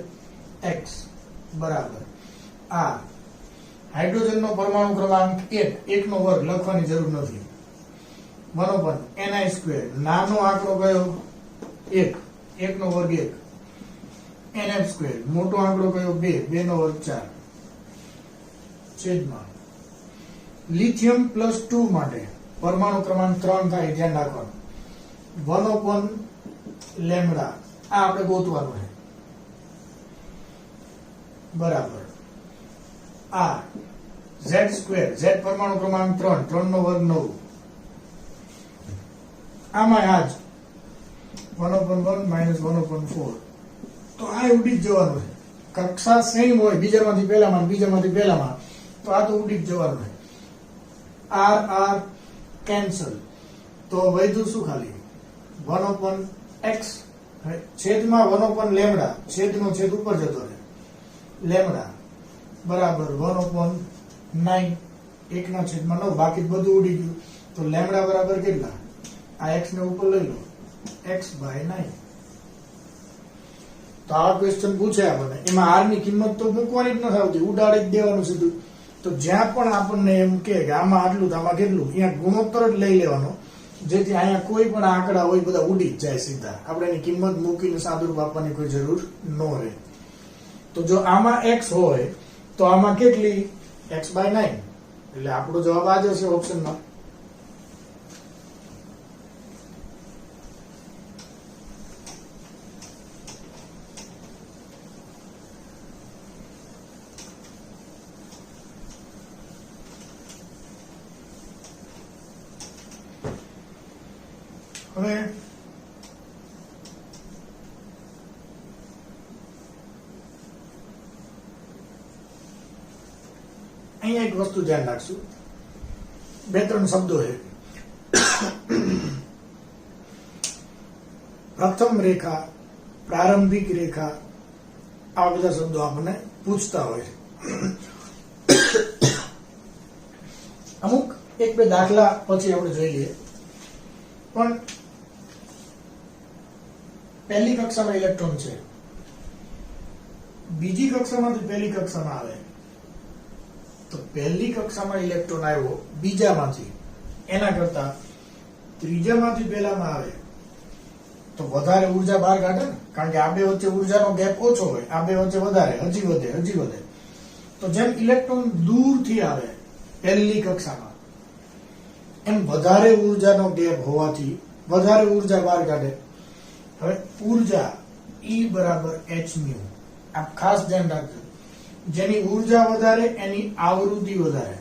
x બરાબર આ હાઇડ્રોજન નો પરમાણુ ક્રમાંક 1 નો વર્ગ લખવાની જરૂર નથી. 1/ni². નાનો આંકડો કયો? 1 નો વર્ગ 1. nf². મોટો આંકડો કયો? 2 નો વર્ગ 4 છેદમાં લિથિયમ +2 માટે પરમાણુ ક્રમાંક 3 થાય, ધ્યાન રાખવાનું. 1/λ આ આપણે ગોતવાનું છે બરાબર. આ z². z પરમાણુ ક્રમાંક 3 નો વર્ગ 9. આમાં આજ 1/1 - 1/4. તો આ ઉડી જ જવાનું છે. કક્ષા સેમ હોય, બીજામાંથી પહેલામાં, તો આ તો ઉડી જ જવાનું છે. r કેન્સલ, તો વધ્યું શું? ખાલી 1/x છેદમાં 1/λ. છેદનો છેદ ઉપર જતો રહે. લેમ્ડા બરાબર 1/9. 1/9. બાકી બધું ઉડી ગયું. તો લેમ્ડા બરાબર કેટલા? આ x ને ઉપર લઈ લો, x/9. તો આ ક્વેશ્ચન પૂછે આપણને, એમાં r ની કિંમત તો મૂકવાની જ નથી આવતી, ઉડાડી જ દેવાનું સીધું. તો જ્યાં પણ આપણને એમ કે આમાં આટલું તો આમાં કેટલું, અહીંયા ગુણોત્તર જ લઈ લેવાનો, જેથી અહીંયા કોઈ પણ આંકડા હોય બધા ઉડી જ જાય સીધા. આપણે એની કિંમત મૂકીને સાદુરૂપ આપવાની કોઈ જરૂર ન રહે. તો જો આમાં x હોય તો આમાં કેટલી? x/9. એટલે આપણો જવાબ આ જ હશે ઓપ્શનમાં. હવે અહીંયા એક વસ્તુ ધ્યાન રાખશું, 2-3 શબ્દો છે. પ્રથમ રેખા, પ્રારંભિક રેખા, આ બધા શબ્દો આપણને પૂછતા હોય છે. અમુક 1-2 દાખલા પછી આપણે જોઈએ. પણ પહેલી કક્ષામાં ઇલેક્ટ્રોન છે, બીજી કક્ષામાંથી પહેલી કક્ષામાં આવે, તો પહેલી કક્ષામાં ઇલેક્ટ્રોન આવ્યો બીજામાંથી, એના કરતા ત્રીજામાંથી પહેલામાં આવે તો વધારે ઉર્જા બહાર કાઢે ને, કારણ કે આ બે વચ્ચે ઉર્જાનો ગેપ ઓછો હોય, આ બે વચ્ચે વધારે, હજી વધે. તો જેમ ઇલેક્ટ્રોન દૂરથી આવે પહેલી કક્ષામાં, એમ વધારે ઉર્જાનો ગેપ હોવાથી વધારે ઉર્જા બહાર કાઢે. હવે ઉર્જા E બરાબર hν, આ ખાસ ધ્યાન રાખજો. જેની ઉર્જા વધારે એની આવૃત્તિ વધારે,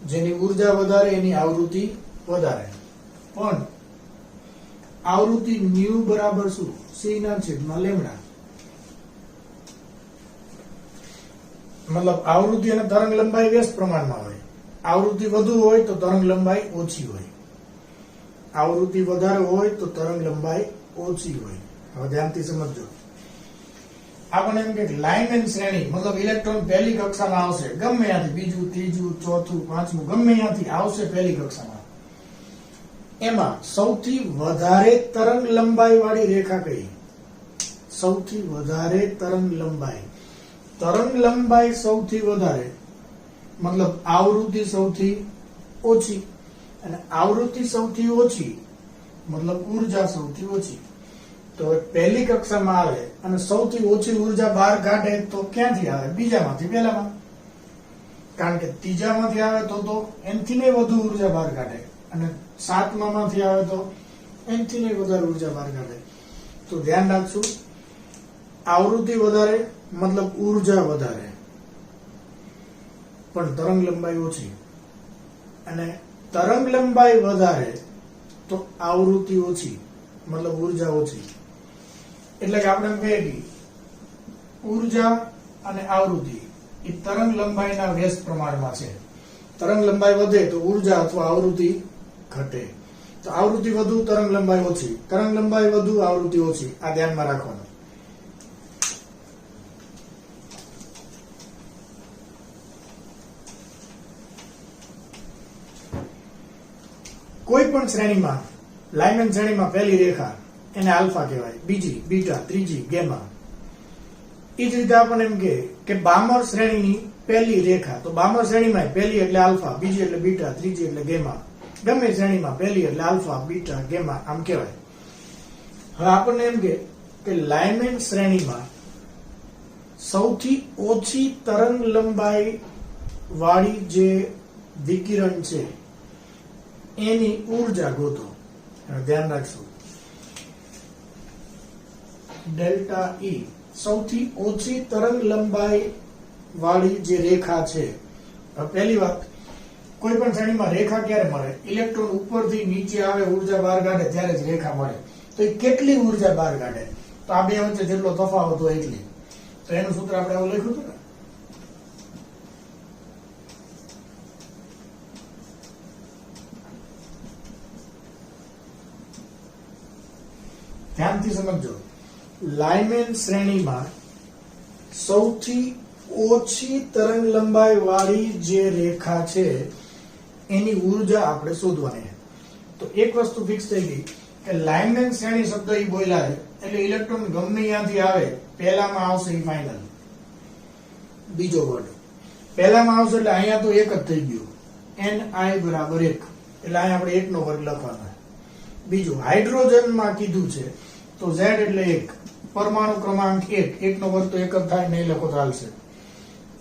જેની ઉર્જા વધારે એની આવૃત્તિ વધારે. પણ આવૃત્તિ μ બરાબર શું? c/λ. મતલબ આવૃત્તિ અને તરંગ લંબાઈ વ્યસ્ત પ્રમાણમાં હોય. આવૃત્તિ વધુ હોય તો તરંગ લંબાઈ ઓછી હોય, આવૃત્તિ વધારે હોય તો તરંગ લંબાઈ ઓછી હોય. હવે ધ્યાનથી સમજજો. આપણને એમ કે લાઇનમેન શ્રેણી મતલબ ઇલેક્ટ્રોન પહેલી કક્ષામાં આવશે ગમે ત્યાંથી, બીજું, ત્રીજું, ચોથું, પાંચમું, ગમે ત્યાંથી આવશે પહેલી કક્ષામાં. એમાં સૌથી વધારે તરંગ લંબાઈ વાળી રેખા કઈ? સૌથી વધારે તરંગ લંબાઈ સૌથી વધારે મતલબ આવૃત્તિ સૌથી ઓછી, અને આવૃત્તિ સૌથી ઓછી મતલબ ઉર્જા સૌથી ઓછી. તો પહેલી કક્ષામાં આવે અને સૌથી ઓછી ઉર્જા બહાર કાઢે તો ક્યાંથી આવે? બીજામાંથી પહેલામાં. કારણ કે ત્રીજામાંથી આવે તો એનથી ને વધુ ઉર્જા બહાર કાઢે, અને સાતમામાંથી આવે તો એનથી ને વધારે ઉર્જા બહાર કાઢે. તો ધ્યાન રાખશું, આવૃત્તિ વધારે મતલબ ઉર્જા વધારે પણ તરંગ લંબાઈ ઓછી, અને તરંગ લંબાઈ વધારે તો આવૃત્તિ ઓછી મતલબ ઉર્જા ઓછી. એટલે કે આપણે એમ કહીએ કે ઉર્જા અને આવૃત્તિ એ તરંગ લંબાઈના વ્યસ્ત પ્રમાણમાં છે. તરંગ લંબાઈ વધે તો ઉર્જા અથવા આવૃત્તિ ઘટે. તો આવૃત્તિ વધુ, તરંગ લંબાઈ ઓછી, તરંગ લંબાઈ વધુ, આવૃત્તિ ઓછી. આ ધ્યાનમાં રાખવાનું. કોઈ પણ શ્રેણીમાં, લાઇનમેન શ્રેણીમાં પહેલી રેખા એને આલ્ફા કહેવાય, બીજી બીટા, ત્રીજી ગેમા. એ જ રીતે આપણને એમ કે બામર શ્રેણીની પહેલી રેખા, તો બામર શ્રેણીમાં પહેલી એટલે આલ્ફા, બીજી એટલે બીટા, ત્રીજી એટલે ગેમા. ગમે શ્રેણીમાં પહેલી એટલે આલ્ફા, બીટા, ગેમા આમ કહેવાય. હવે આપણને એમ કે લાઇનમેન શ્રેણીમાં સૌથી ઓછી તરંગ લંબાઈ વાળી જે વિકિરણ છે એની ઉર્જા ગોતો. ધ્યાન રાખશું, ડેલ્ટા ઈ સૌથી ઓછી તરંગ લંબાઈ વાળી જે રેખા છે. પહેલી વાત, કોઈ પણ શ્રેણીમાં રેખા ક્યારે મળે? ઇલેક્ટ્રોન ઉપરથી નીચે આવે, ઉર્જા બહાર કાઢે ત્યારે જ રેખા મળે. તો એ કેટલી ઉર્જા બહાર કાઢે? તો આ બે વચ્ચે જેટલો તફાવત હોય એટલી. તો એનું સૂત્ર આપણે એવું લખ્યું હતું ને, ધ્યાનથી સમજો. લાઇનમેન શ્રેણીમાં સૌથી ઓછી તરંગ લંબાઈ વાળી જે રેખા છે એની ઉર્જા આપણે શોધવાની. તો એક વસ્તુ ફિક્સ થઈ ગઈ કે લાઇનમેન શ્રેણી શબ્દ ઈ બોલ્યા એટલે ઇલેક્ટ્રોન ગમે ત્યાંથી આવે પહેલામાં આવશે ઈ ફાઇનલ. બીજો વર્ડ પહેલામાં આવશે એટલે અહીંયા તો એક જ થઈ ગયું, ni બરાબર 1, એટલે અહીંયા આપણે 1 નો વર્ગ લખવાનો. બીજું હાઇડ્રોજનમાં કીધું છે તો Z એટલે 1, પરમાણુ ક્રમાંક 1, 1 નો વર્ગ તો 1 જ થાય, નહીં લખો ચાલશે.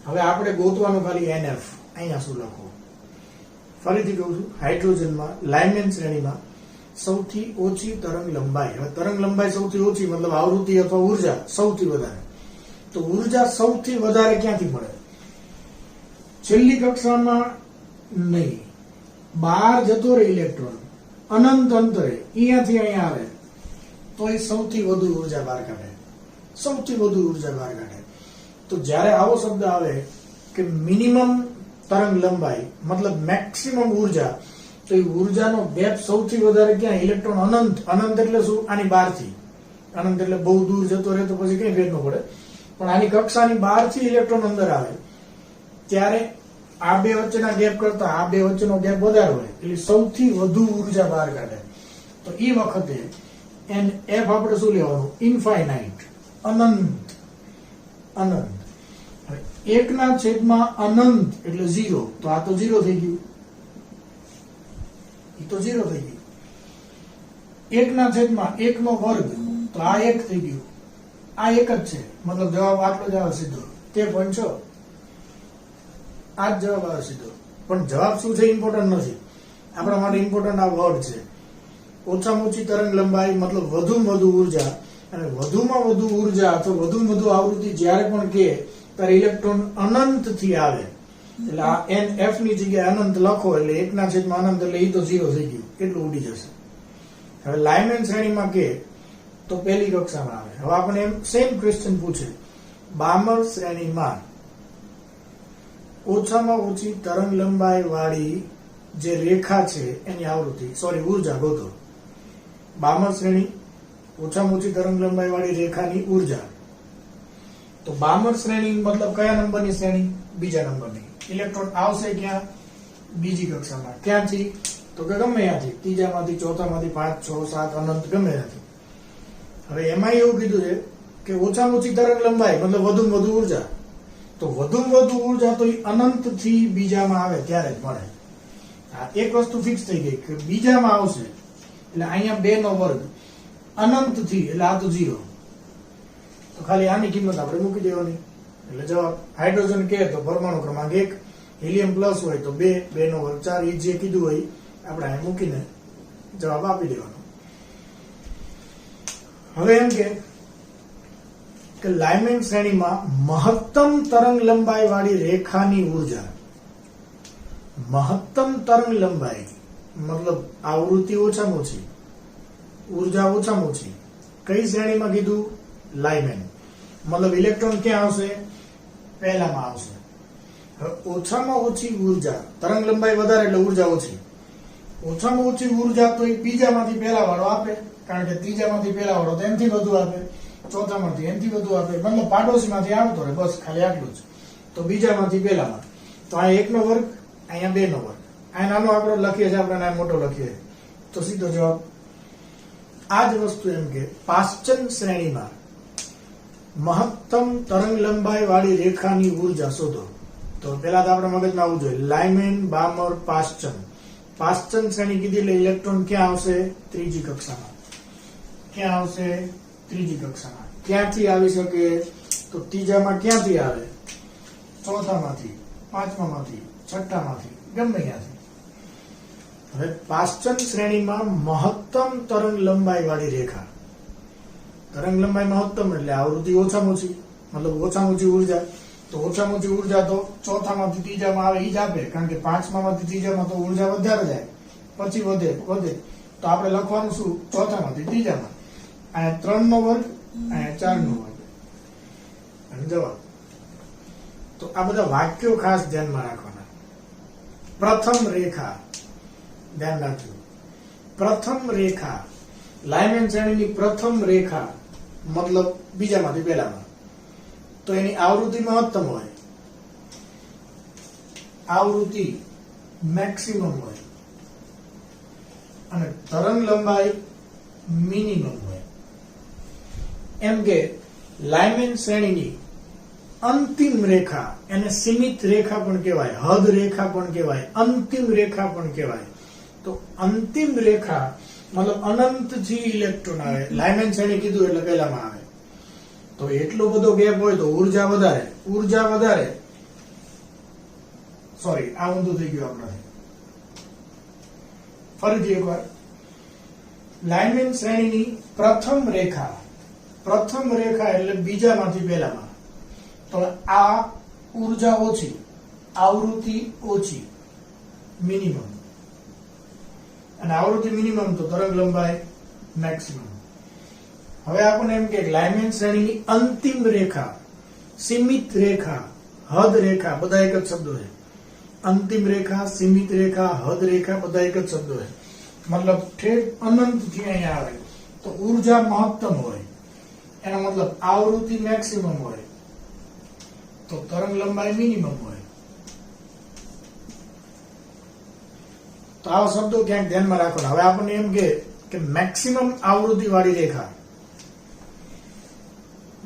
હવે આપણે ગોતવાનું ખાલી NF. અહીંયા શું લખો? ફરીથી કહું છું, હાઇડ્રોજનમાં લાઇનમેન શ્રેણીમાં સૌથી ઓછી તરંગ લંબાઈ. હવે તરંગ લંબાઈ સૌથી ઓછી મતલબ આવૃત્તિ અથવા ઉર્જા સૌથી વધારે. તો ઉર્જા સૌથી વધારે ક્યાંથી મળે? છેલ્લી કક્ષામાં નહીં, બહાર જતો રહે ઇલેક્ટ્રોન અનંત અંતરે, અહીંયાથી અહીંયા આવે તો એ સૌથી વધુ ઉર્જા બહાર કાઢે, સૌથી વધુ ઉર્જા બહાર કાઢે. તો જ્યારે આવો શબ્દ આવે કે મિનિમમ તરંગ લંબાઈ મતલબ મેક્સિમમ ઉર્જા, તો એ ઉર્જાનો ગેપ સૌથી વધારે ક્યાં? ઇલેક્ટ્રોન અનંત. અનંત એટલે શું? આની બહારથી. અનંત એટલે બહુ દૂર જતો રહે તો પછી કઈ ફેર ન પડે, પણ આની કક્ષાની બહારથી ઇલેક્ટ્રોન અંદર આવે ત્યારે આ બે વચ્ચેના ગેપ કરતા આ બે વચ્ચેનો ગેપ વધારે હોય એટલે સૌથી વધુ ઉર્જા બહાર કાઢે. તો એ વખતે એન એફ આપણે શું લેવાનું? ઇનફાઇનાઇટ, અનંત. અનંત. 1/, અનંત એટલે 0, તો આ તો 0 થઈ ગયું, એ તો 0 થઈ ગયું. 1/1 નો વર્ગ, તો આ 1 થઈ ગયું, આ 1 જ છે, મતલબ જવાબ આટલો જ આવે સીધો 13.6. આ જ જવાબ આવે સીધો. પણ જવાબ શું છે ઇમ્પોર્ટન્ટ નથી, આપણા માટે ઇમ્પોર્ટન્ટ આ વર્ડ છે. ઓછામાં ઓછી તરંગ લંબાઈ મતલબ વધુમાં વધુ ઉર્જા, અને વધુમાં વધુ ઉર્જા અથવા વધુમાં વધુ આવૃત્તિ જ્યારે પણ કે ત્યારે ઇલેક્ટ્રોન અનંત થી આવે, એટલે આ NF ની જગ્યાએ અનંત લખો એટલે 1/, અનંત એટલે એ તો 0 થઈ ગયું, કેટલું ઉડી જશે. હવે લાઇનમેન શ્રેણીમાં કે તો પહેલી કક્ષામાં આવે. હવે આપણે એમ સેમ ક્વેશ્ચન પૂછે, બામર શ્રેણીમાં ઓછામાં ઓછી તરંગ લંબાઈ વાળી જે રેખા છે એની આવૃત્તિ ઉર્જા ગોતો. બામર શ્રેણી ઓછામાં ઓછી તરંગ લંબાઈ વાળી રેખાની ઉર્જા. તો બામર શ્રેણી મતલબ કયા નંબરની શ્રેણી? બીજા નંબરની. ઇલેક્ટ્રોન આવશે ક્યાં? બીજી કક્ષામાં. ક્યાંથી? તો કે ગમે ત્યાંથી, ત્રીજામાંથી, ચોથામાંથી, 5, 6, 7 અનંત ગમે ત્યાંથી. હવે એમાં એવું કીધું છે કે ઓછામાં ઓછી તરંગ લંબાઈ મતલબ વધુમાં વધુ ઉર્જા. તો વધુમાં વધુ ઉર્જા તો અનંત થી બીજામાં આવે ત્યારે જ મળે. આ એક વસ્તુ ફિક્સ થઈ ગઈ કે બીજામાં આવશે એટલે અહીંયા 2 નો વર્ગ અનંત થી એટલે આ તો 0. તો ખાલી આની કિંમત આપણે મૂકી દેવાની એટલે જવાબ હાઇડ્રોજન કે તો પરમાણુ ક્રમાંક 1, હિલિયમ પ્લસ હોય તો 2, 2 નો વર્ગ 4. એ જે કીધું હોય આપણે અહીં મૂકીને જવાબ આપી દેવાનો. હવે એમ કે લાઇમેન શ્રેણીમાં મહત્તમ તરંગ લંબાઈ વાળી રેખાની ઉર્જા, મહત્તમ તરંગ લંબાઈ મતલબ આવૃત્તિ ઓછામાં ઓછી, ઉર્જા ઓછામાં ઓછી કઈ શ્રેણીમાં કીધું? લાઇમેન. મતલબ ઇલેક્ટ્રોન ક્યાં આવશે? પહેલામાં આવશે. હવે ઓછામાં ઓછી ઉર્જા, તરંગ લંબાઈ વધારે એટલે ઉર્જા ઓછી. ઓછામાં ઓછી ઉર્જા તો એ બીજામાંથી પહેલા વાળો આપે, કારણ કે ત્રીજામાંથી પહેલા વાળો તો એનથી વધુ આપે, ચોથામાંથી એનથી વધુ આપે, મતલબ પાડોશીમાંથી આવતો રહે, બસ ખાલી આટલું જ. તો બીજામાંથી પહેલામાં તો આ 1 નો વર્ગ, અહીંયા 2 નો વર્ગ. આ નાનો આંકડો લખીએ છીએ આપણે, મોટો લખીએ તો સીધો જવાબ. આ જ વસ્તુ એમ કે પાશ્ચન શ્રેણીમાં મહત્તમ તરંગ લંબાઈ વાળી રેખાની ઉર્જા શોધો. તો પેલા તો આપણે મગજમાં આવવું જોઈએ લાઇમેન, બામર, પાશ્ચન. પાશ્ચન શ્રેણી કીધી એટલે ઇલેક્ટ્રોન ક્યાં આવશે? ત્રીજી કક્ષામાં. ક્યાં આવશે? ત્રીજી કક્ષામાં. ક્યાંથી આવી શકે? તો ત્રીજામાં ક્યાંથી આવે? ચોથામાંથી, પાંચમામાંથી, છઠ્ઠામાંથી, ગમે ત્યાંથી. હવે પાશ્ચન શ્રેણીમાં મહત્તમ તરંગ લંબાઈ વાળી રેખા. તરંગ લંબાઈ મહત્તમ એટલે આવૃત્તિ ઓછામાં ઓછી, મતલબ ઓછામાં ઓછી ઉર્જા. તો ઓછામાં ઓછી ઉર્જા તો ચોથામાંથી ત્રીજામાં આવે એ જ આપે, કારણ કે પાંચમામાંથી ત્રીજામાં તો ઉર્જા વધારે જાય, પછી વધે. તો આપણે લખવાનું શું? ચોથામાંથી ત્રીજામાં. અહીંયા 3 નો વર્ગ, અહીંયા 4 નો વર્ગ અને જવાબ. તો આ બધા વાક્યો ખાસ ધ્યાનમાં રાખવાના. પ્રથમ રેખા, ધ્યાન રાખજો. પ્રથમ રેખા, લાઇમેન શ્રેણીની પ્રથમ રેખા મતલબ બીજામાંથી પહેલામાં, તો એની આવૃત્તિ મહત્તમ હોય, આવૃત્તિ મેક્સિમમ હોય અને તરંગ લંબાઈ મિનિમમ હોય. એમ કે લાઇમેન શ્રેણીની અંતિમ રેખા, એને સીમિત રેખા પણ કહેવાય, હદ રેખા પણ કહેવાય, અંતિમ રેખા પણ કહેવાય. તો અંતિમ રેખા મતલબ અનંત થી ઇલેક્ટ્રોન આવે. લાઇમેન શ્રેણી કીધું એટલે પહેલામાં આવે. તો એટલો બધો ગેપ હોય તો ઉર્જા વધારે. સોરી, આ ઊંધું થઈ ગયું આપણાથી. ફરીથી એકવાર. લાઇમેન શ્રેણીની પ્રથમ રેખા એટલે બીજામાંથી પહેલામાં. તો આ ઉર્જા ઓછી, આવૃત્તિ ઓછી, મિનિમમ. અને આવૃત્તિ મિનિમમ તો તરંગ લંબાઈ મેક્સિમમ. હવે આપણને એમ કે લાઇમેન શ્રેણીની અંતિમ રેખા, સીમિત રેખા, હદ રેખા બધા એક જ શબ્દો છે. અંતિમ રેખા, સીમિત રેખા, હદ રેખા બધા એક જ શબ્દો છે. મતલબ ઠેઠ અનંત થી અહીંયા આવે તો ઉર્જા મહત્તમ હોય, એનો મતલબ આવૃત્તિ મેક્સિમમ હોય, તો તરંગ લંબાઈ મિનિમમ હોય. તો આવા શબ્દો ક્યાંક ધ્યાનમાં રાખવાના. હવે આપણને એમ કે મેક્સિમમ આવૃત્તિ વાળી રેખા,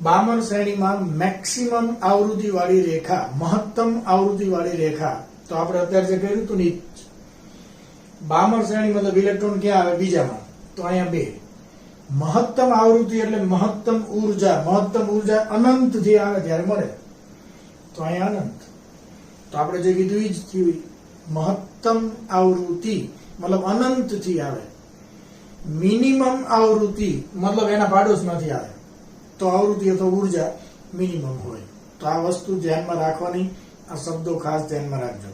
બામર શ્રેણીમાં મેક્સિમમ આવૃત્તિ વાળી રેખા, મહત્તમ આવૃત્તિ વાળી રેખા. તો આપણે અત્યારે જે કર્યું હતું ને, બામર શ્રેણી મતલબ ઇલેક્ટ્રોન ક્યાં આવે? બીજામાં. તો અહીંયા 2. મહત્તમ આવૃત્તિ એટલે મહત્તમ ઉર્જા અનંત થી આવે ત્યારે મળે. તો અહીંયા અનંત. તો આપણે જે કીધું એ જ થયું. મહત્તમ આવૃત્તિ મતલબ અનંત થી આવે. મિનિમમ આવૃત્તિ મતલબ એના પાડોશમાંથી આવે. તો આવૃત્તિ અથવા ઉર્જા મિનિમમ હોય. તો આ વસ્તુ ધ્યાનમાં રાખવાની. આ શબ્દો ખાસ ધ્યાનમાં રાખજો.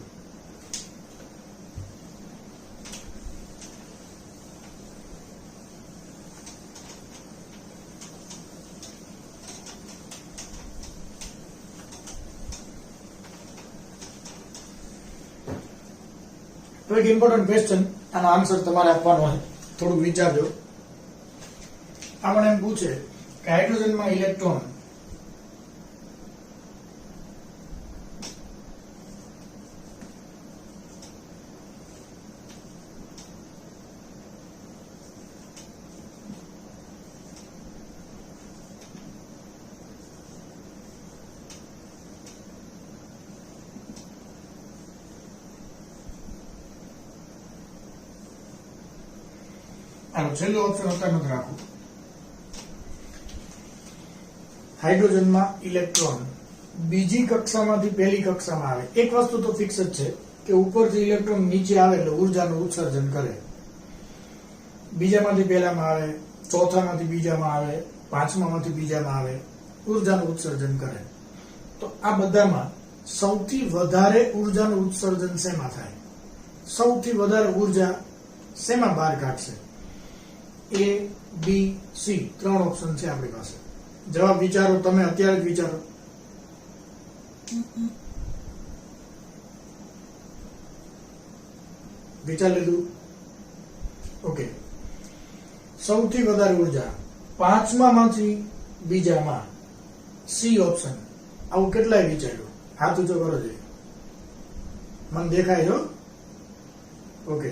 તો એક ઇમ્પોર્ટન્ટ ક્વેશ્ચન, આનો આન્સર તમારે આપવાનો હોય, થોડુંક વિચારજો. આપણે એમ પૂછે કે હાઇડ્રોજનમાં ઇલેક્ટ્રોન આનો છેલ્લો ઓપ્શન અત્યારે નથી રાખવું. હાઇડ્રોજનમાં ઇલેક્ટ્રોન બીજી કક્ષામાંથી પહેલી કક્ષામાં આવે. એક વસ્તુ તો ફિક્સ જ છે કે ઉપરથી ઇલેક્ટ્રોન નીચે આવે એટલે ઉર્જાનું ઉત્સર્જન કરે. બીજામાંથી પહેલામાં આવે, ચોથામાંથી બીજામાં આવે, પાંચમામાંથી બીજામાં આવે, ઉર્જાનું ઉત્સર્જન કરે. તો આ બધામાં સૌથી વધારે ઉર્જાનું ઉત્સર્જન શેમાં થાય? સૌથી વધારે ઉર્જા શેમાં બહાર કાઢશે? A, B, C 3 ઓપ્શન છે આપણી પાસે. જવાબ વિચારો, તમે અત્યારે જ વિચારો. વિચાર લીધું? ઓકે. સૌથી વધારે ઉર્જા પાંચમામાંથી બીજામાં, સી ઓપ્શન. આવું કેટલાય વિચાર્યું? હાથ ઊંચો કરો જોઈએ. મને દેખાય છો? ઓકે.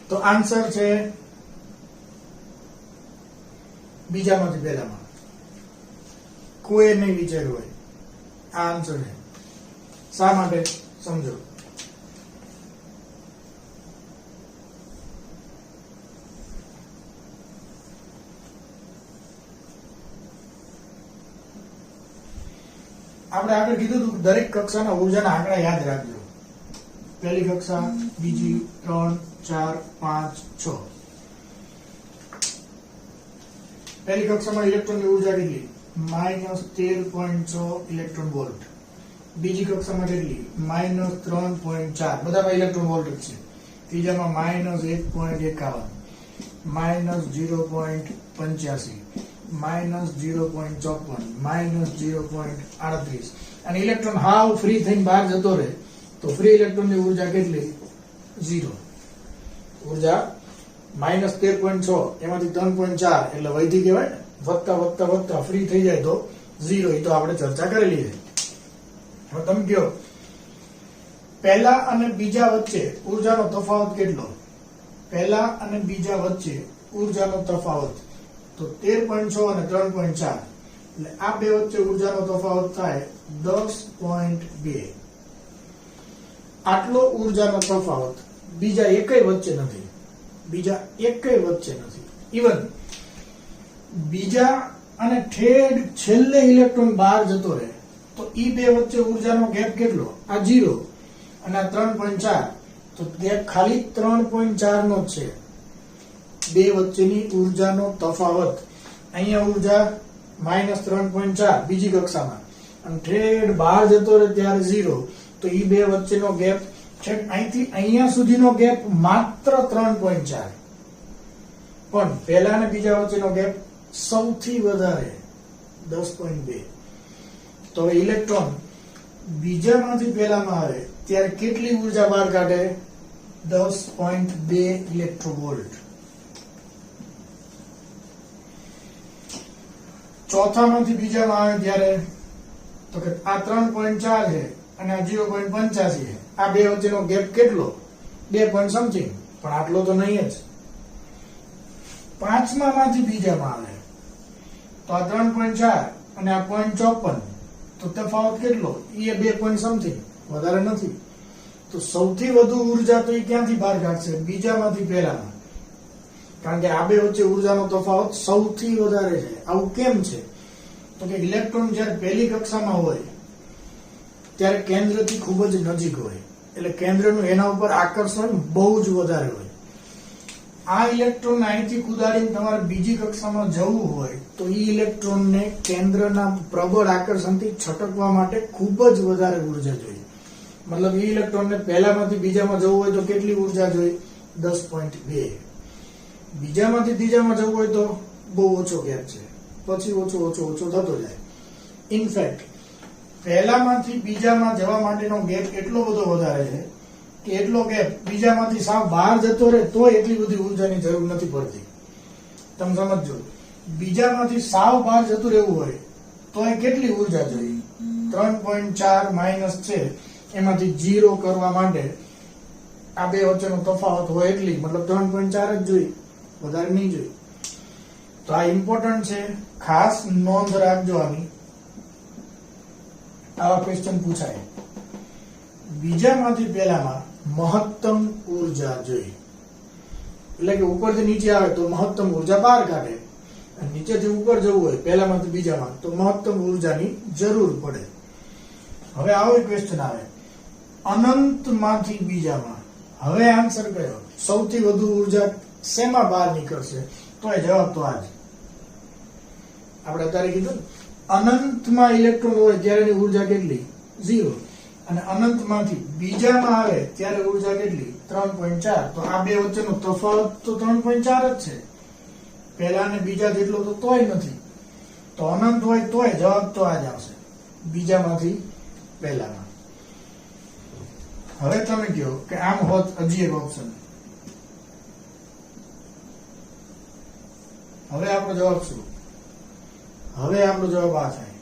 તો આન્સર છે બીજામાંથી પહેલામાં. કોઈ નહીં વિચાર્યું હોય આ આન્સર છે. શા માટે? સમજો. આપણે આગળ કીધું હતું દરેક કક્ષાના ઉર્જાના આંકડા યાદ રાખજો. પહેલી કક્ષા, બીજી, 3, 4, 5, 6. પહેલી કક્ષામાં ઇલેક્ટ્રોનની ઉર્જા કેટલી? -13.6 ઇલેક્ટ્રોન વોલ્ટ. બીજી કક્ષામાં કેટલી? -3.4. બધામાં ઇલેક્ટ્રોન વોલ્ટ જ છે. ત્રીજામાં -1.51, -0.85, -0.54, -0.38. અને ઇલેક્ટ્રોન હાવ ફ્રી થઈને બહાર જતો રહે તો ફ્રી ઇલેક્ટ્રોનની ઉર્જા કેટલી? 0. ઉર્જા -13.6 એમાંથી 3.4 એટલે વધી કહેવાય ને. વધતા વધતા વધતા ફ્રી થઈ જાય તો 0. એ તો આપણે ચર્ચા કરેલી છે. હવે તમે કહો પહેલા અને બીજા વચ્ચે ઉર્જાનો તફાવત કેટલો? પહેલા અને બીજા વચ્ચે ઉર્જાનો તફાવત તો 13.6 અને 3.4 એટલે આ બે વચ્ચે ઉર્જાનો તફાવત થાય 10.2. આટલો ઉર્જાનો તફાવત બીજા એકેય વચ્ચે નથી. બીજા એકેય વચ્ચે નથી. ઇવન બીજા અને ઠેડ છેલ્લે ઇલેક્ટ્રોન બહાર જતો રહે તો ઈ બે વચ્ચે ઉર્જાનો ગેપ કેટલો? આ 0 અને આ 3.4 તો ગેપ ખાલી 3.4 નો જ છે. બે વચ્ચેની ઉર્જાનો તફાવત. અહીંયા ઉર્જા -3.4 બીજી કક્ષામાં અને ઠેડ બહાર જતો રહે ત્યારે 0. તો ઈ બે વચ્ચેનો ગેપ છે અહીંથી અહીંયા સુધીનો ગેપ માત્ર 3.4. પણ પહેલા અને બીજા વચ્ચેનો ગેપ સૌથી વધારે 10.2. તો ઇલેક્ટ્રોન બીજામાંથી પહેલામાં આવે ત્યારે કેટલી ઉર્જા બહાર કાઢે? 10.2 ઇલેક્ટ્રોવોલ્ટ. ચોથામાંથી બીજામાં આવે ત્યારે તો કે આ 3.4 છે અને આ 0.85 છે. આ બે વચ્ચેનો ગેપ કેટલો? 2 point something. પણ આટલો તો નહીં જ. પાંચમામાંથી બીજામાં આવે તો આ 3.4 અને આ 0.54 તો તફાવત કેટલો? એ 2 point something. વધારે નથી. તો સૌથી વધુ ઉર્જા તો એ ક્યાંથી બહાર કાઢશે? બીજામાંથી પહેલામાં. કારણ કે આ બે વચ્ચે ઉર્જાનો તફાવત સૌથી વધારે છે. આવું કેમ છે? તો કે ઇલેક્ટ્રોન જ્યારે પહેલી કક્ષામાં હોય ત્યારે કેન્દ્રથી ખૂબ જ નજીક હોય એટલે કેન્દ્રનું એના ઉપર આકર્ષણ બહુ જ વધારે હોય. આ ઇલેક્ટ્રોન અહીંથી કુદાડીને તમારે બીજી કક્ષામાં જવું હોય તો ઈ ઇલેક્ટ્રોનને કેન્દ્રના પ્રબળ આકર્ષણથી છટકવા માટે ખૂબ જ વધારે ઉર્જા જોઈએ. મતલબ ઈ ઇલેક્ટ્રોનને પહેલામાંથી બીજામાં જવું હોય તો કેટલી ઉર્જા જોઈએ? 10.2. બીજામાંથી ત્રીજામાં જવું હોય તો બહુ ઓછો ગેપ છે. પછી ઓછો ઓછો ઓછો થતો જાય. ઇનફેક્ટ પહેલામાંથી બીજામાં જવા માટેનો ગેપ એટલો બધો વધારે છે કે એટલો ગેપ બીજામાંથી સાવ બહાર જતો રહે તો એટલી બધી ઉર્જાની જરૂર નથી પડતી. તમે સમજો, બીજામાંથી સાવ બહાર જતું રહેવું હોય તો એ કેટલી ઉર્જા જોઈએ? 3.4 માઇનસ છે એમાંથી 0 કરવા માટે આ બે વચ્ચેનો તફાવત હોય એટલી, મતલબ 3.4 જ જોઈએ, વધારે નહીં જોઈએ. તો આ ઇમ્પોર્ટન્ટ છે, ખાસ નોંધ રાખજો. આની આવા ક્વેશ્ચન પૂછાય. બીજામાંથી પહેલામાં મહત્તમ ઉર્જા જોઈએ. એટલે કે ઉપરથી નીચે આવે તો મહત્તમ ઉર્જા બહાર કાઢે, અને નીચેથી ઉપર જવું હોય પહેલામાંથી બીજામાં તો મહત્તમ ઉર્જાની જરૂર પડે. હવે આવો ક્વેશ્ચન આવે અનંતમાંથી બીજામાં. હવે આન્સર કયો? સૌથી વધુ ઉર્જા શેમાં બહાર નીકળશે? તો એ જવાબ તો આ જ આપણે અત્યારે કીધું ને, અનંતમાં ઇલેક્ટ્રોન હોય ત્યારે એની ઉર્જા કેટલી? 0. અને અનંતમાંથી બીજામાં આવે ત્યારે ઉર્જા કેટલી? 3.4. તો આ બે વચ્ચેનો તફાવત તો 3.4 જ છે. પહેલા અને બીજા જેટલો તો તોય નથી. તો અનંત હોય તોય જવાબ તો આ જ આવશે, બીજામાંથી પહેલામાં. હવે તમે કહો કે આમ હોત હજી એક ઓપ્શન. હવે આપણો જવાબ શું? હવે આપણો જવાબ આ થાય,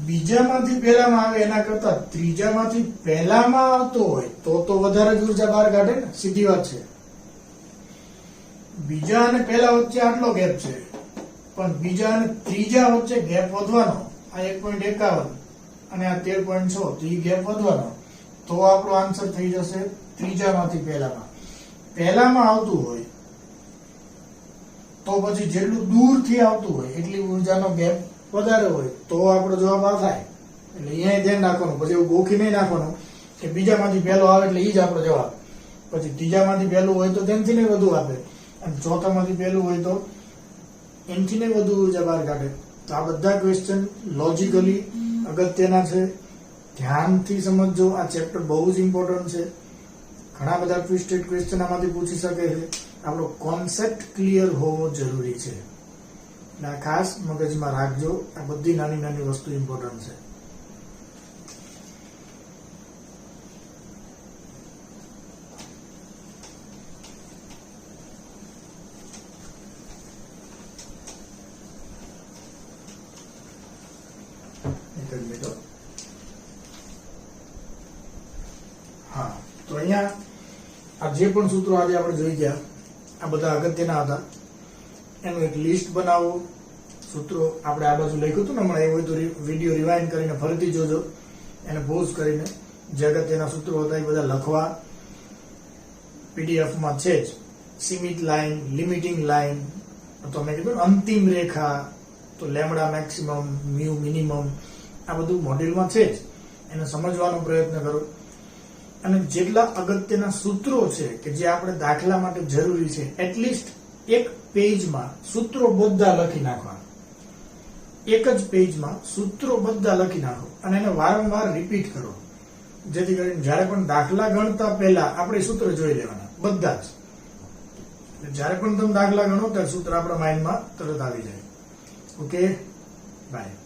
બીજામાંથી પહેલામાં આવે એના કરતા ત્રીજામાંથી પહેલામાં આવતો હોય તો વધારે જ ઉર્જા બહાર કાઢે ને. સીધી વાત છે. બીજા અને પહેલા વચ્ચે આટલો ગેપ છે, પણ બીજા અને ત્રીજા વચ્ચે ગેપ વધવાનો. આ 1.51 અને આ 13.6, તો એ ગેપ વધવાનો. તો આપણો આન્સર થઈ જશે ત્રીજામાંથી પહેલામાં. પહેલામાં આવતું હોય તો પછી જેટલું દૂરથી આવતું હોય એટલી ઉર્જાનો ગેપ વધારે હોય તો આપણો જવાબ આ થાય. એટલે અહીંયા ધ્યાન રાખવાનું. પછી એવું ગોખી નહીં નાખવાનું કે બીજામાંથી પહેલો આવે એટલે એ જ આપણો જવાબ. પછી ત્રીજામાંથી પહેલું હોય તો તેનાથી નહીં વધુ આપે, અને ચોથામાંથી પહેલું હોય તો એનાથી નહીં વધુ ઉર્જા બહાર કાઢે. તો આ બધા ક્વેશ્ચન લોજિકલી અગત્યના છે, ધ્યાનથી સમજજો. આ ચેપ્ટર બહુ જ ઇમ્પોર્ટન્ટ છે. ઘણા બધા ટ્વિસ્ટેડ ક્વેશ્ચન આમાંથી પૂછી શકે છે. આપણો કોન્સેપ્ટ ક્લિયર હોવો જરૂરી છે. આ ખાસ મગજમાં રાખજો. આ બધી નાની નાની વસ્તુ ઇમ્પોર્ટન્ટ છે. હા, તો અહીંયા આ જે પણ સૂત્રો આજે આપણે જોઈ ગયા આ બધા અગત્યના હતા. એનું એક લિસ્ટ બનાવો. સૂત્રો આપણે આ બાજુ લખ્યું હતું ને હમણાં, એવું તો વિડીયો રિવાઇન્ડ કરીને ફરીથી જોજો, એને પોઝ કરીને જે અગત્યના સૂત્રો હતા એ બધા લખવા. પીડીએફમાં છે જ સીમિત લાઈન, લિમિટિંગ લાઈન, તો મેં કીધું અંતિમ રેખા, તો લેમડા મેક્સિમમ, મ્યુ મિનિમમ, આ બધું મોડ્યુલમાં છે જ. એને સમજવાનો પ્રયત્ન કરો. અને જેટલા અગત્યના સૂત્રો છે કે જે આપણે દાખલા માટે જરૂરી છે, એટલીસ્ટ એક પેજમાં સૂત્રો બધા લખી નાખવા. એક જ પેજમાં સૂત્રો બધા લખી નાખો અને એને વારંવાર રિપીટ કરો, જેથી કરીને જ્યારે પણ દાખલા ગણતા પહેલા આપણે સૂત્ર જોઈ લેવાના બધા જ. જ્યારે પણ તમે દાખલા ગણો ત્યારે સૂત્ર આપણા માઇન્ડમાં તરત આવી જાય. Okay, by.